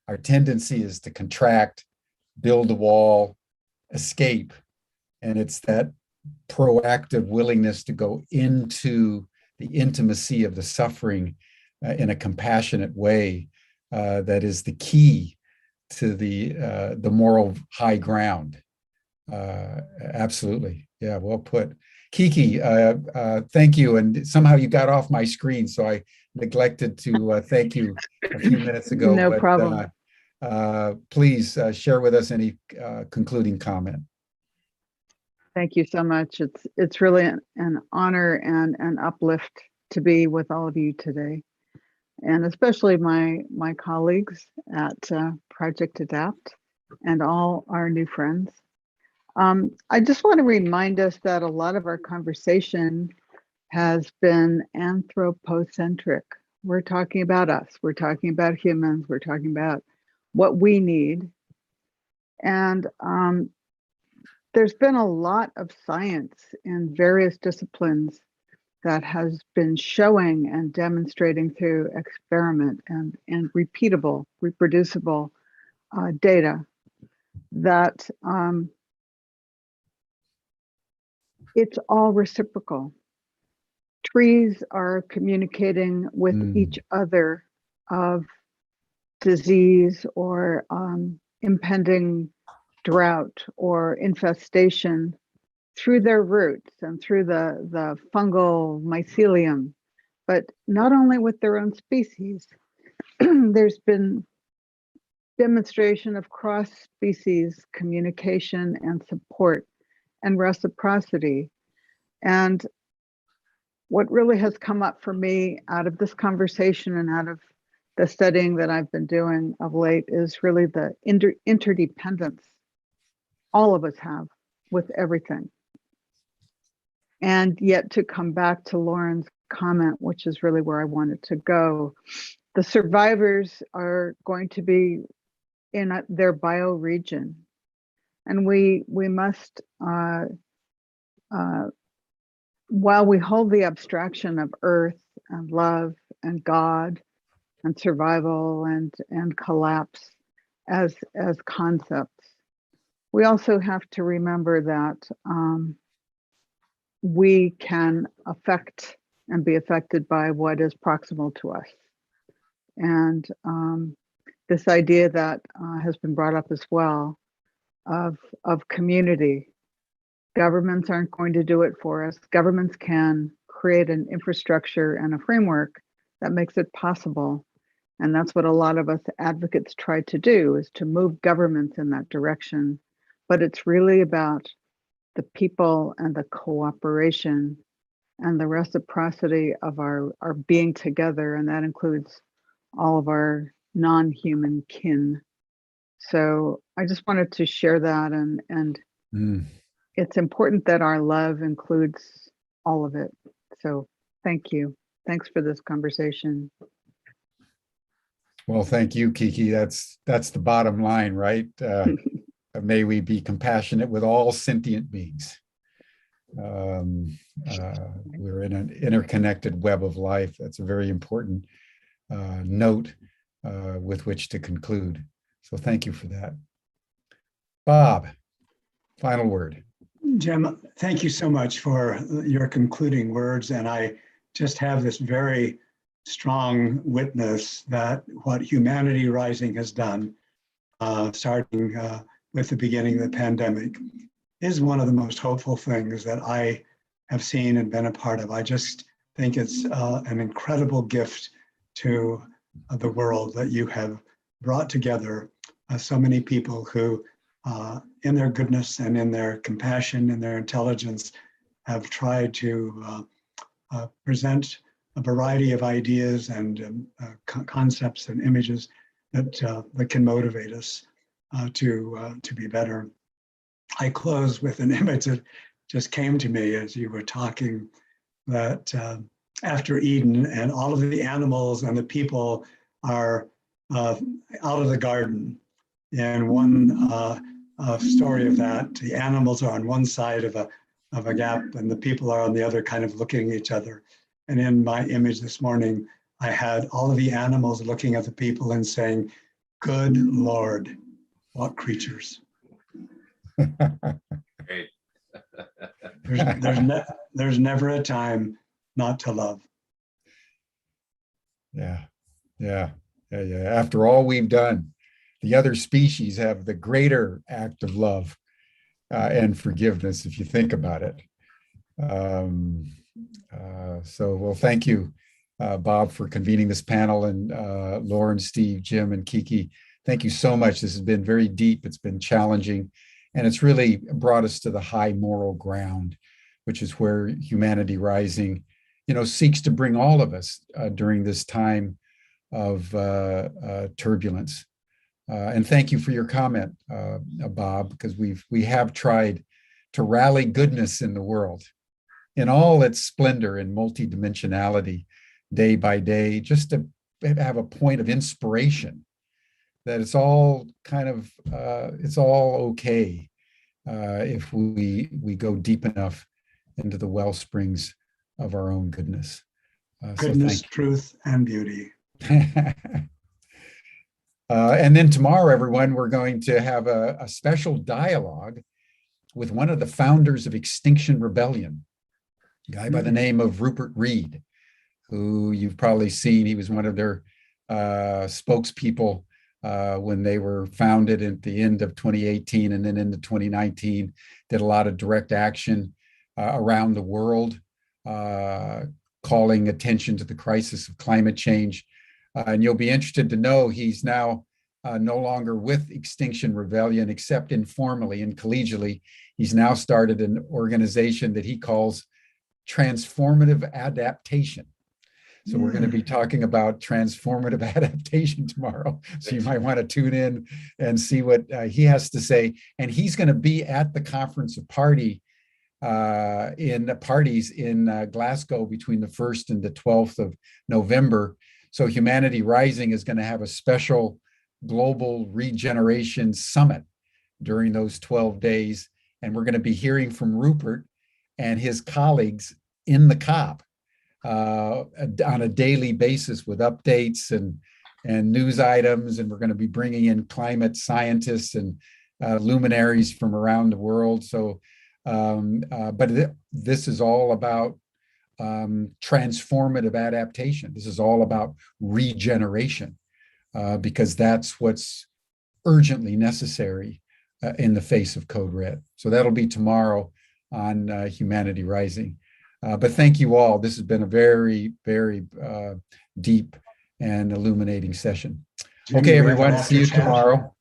our tendency is to contract, build a wall, escape. And it's that proactive willingness to go into the intimacy of the suffering in a compassionate way that is the key to the moral high ground. Absolutely. Yeah, well put. Kiki, thank you. And somehow you got off my screen, so I neglected to thank you a few minutes ago. No but, problem. Please share with us any concluding comment. Thank you so much. It's really an honor and an uplift to be with all of you today, and especially my colleagues at Project Adapt and all our new friends. I just want to remind us that a lot of our conversation has been anthropocentric. We're talking about us. We're talking about humans. We're talking about what we need. And there's been a lot of science in various disciplines that has been showing and demonstrating through experiment and repeatable, reproducible data that it's all reciprocal. Trees are communicating with each other of disease or impending drought or infestation through their roots and through the fungal mycelium, but not only with their own species. There's been demonstration of cross-species communication and support and reciprocity. And what really has come up for me out of this conversation and out of the studying that I've been doing of late is really the interdependence all of us have with everything. And yet, to come back to Lauren's comment, which is really where I wanted to go, the survivors are going to be in their bioregion. And we must, while we hold the abstraction of earth and love and God and survival and collapse as concepts, we also have to remember that we can affect and be affected by what is proximal to us. And this idea that has been brought up as well of community. Governments aren't going to do it for us. Governments can create an infrastructure and a framework that makes it possible. And that's what a lot of us advocates try to do, is to move governments in that direction. But it's really about the people and the cooperation and the reciprocity of our being together. And that includes all of our non-human kin. So I just wanted to share that, and it's important that our love includes all of it. So thank you. Thanks for this conversation. Well, thank you, Kiki. That's the bottom line, right? May we be compassionate with all sentient beings. We're in an interconnected web of life. That's a very important note with which to conclude. So thank you for that. Bob, final word. Jem, thank you so much for your concluding words. And I just have this very strong witness that what Humanity Rising has done, starting with the beginning of the pandemic, is one of the most hopeful things that I have seen and been a part of. I just think it's an incredible gift to the world that you have brought together so many people who, in their goodness and in their compassion and their intelligence, have tried to present a variety of ideas and concepts and images that can motivate us to be better. I close with an image that just came to me as you were talking, that after Eden and all of the animals and the people are out of the garden. And one story of that, the animals are on one side of a gap and the people are on the other, kind of looking at each other. And in my image this morning, I had all of the animals looking at the people and saying, "Good Lord, what creatures." Great. There's never a time not to love. Yeah. After all we've done, the other species have the greater act of love and forgiveness, if you think about it. Well, thank you, Bob, for convening this panel, and Lauren, Steve, Jim, and Kiki. Thank you so much. This has been very deep. It's been challenging, and it's really brought us to the high moral ground, which is where Humanity Rising, seeks to bring all of us during this time of turbulence. And thank you for your comment, Bob, because we have tried to rally goodness in the world in all its splendor and multidimensionality, day by day, just to have a point of inspiration that it's all kind of it's all okay if we go deep enough into the well springs of our own goodness. Goodness, truth, and beauty. And then tomorrow, everyone, we're going to have a special dialogue with one of the founders of Extinction Rebellion, a guy by the name of Rupert Reed, who you've probably seen. He was one of their spokespeople when they were founded at the end of 2018 and then into 2019, did a lot of direct action around the world, calling attention to the crisis of climate change. And you'll be interested to know he's now no longer with Extinction Rebellion, except informally and collegially. He's now started an organization that he calls Transformative Adaptation. So we're going to be talking about transformative adaptation tomorrow. So you might want to tune in and see what he has to say. And he's going to be at the conference of parties in Glasgow between the 1st and the 12th of November. So Humanity Rising is going to have a special global regeneration summit during those 12 days. And we're going to be hearing from Rupert and his colleagues in the COP on a daily basis with updates and news items. And we're going to be bringing in climate scientists and luminaries from around the world. So, this is all about transformative adaptation. This is all about regeneration, because that's what's urgently necessary in the face of Code Red. So that'll be tomorrow on Humanity Rising. But thank you all. This has been a very, very deep and illuminating session. Jim, Okay, do we have everyone, an see you after chat? tomorrow.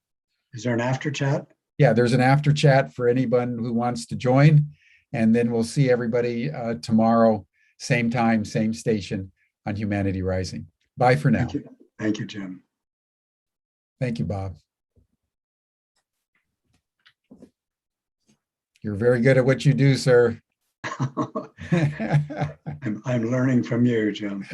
Is there an after chat? Yeah, there's an after chat for anyone who wants to join. And then we'll see everybody tomorrow, same time, same station on Humanity Rising. Bye for now. Thank you. Thank you, Jim. Thank you, Bob. You're very good at what you do, sir. I'm learning from you, Jim.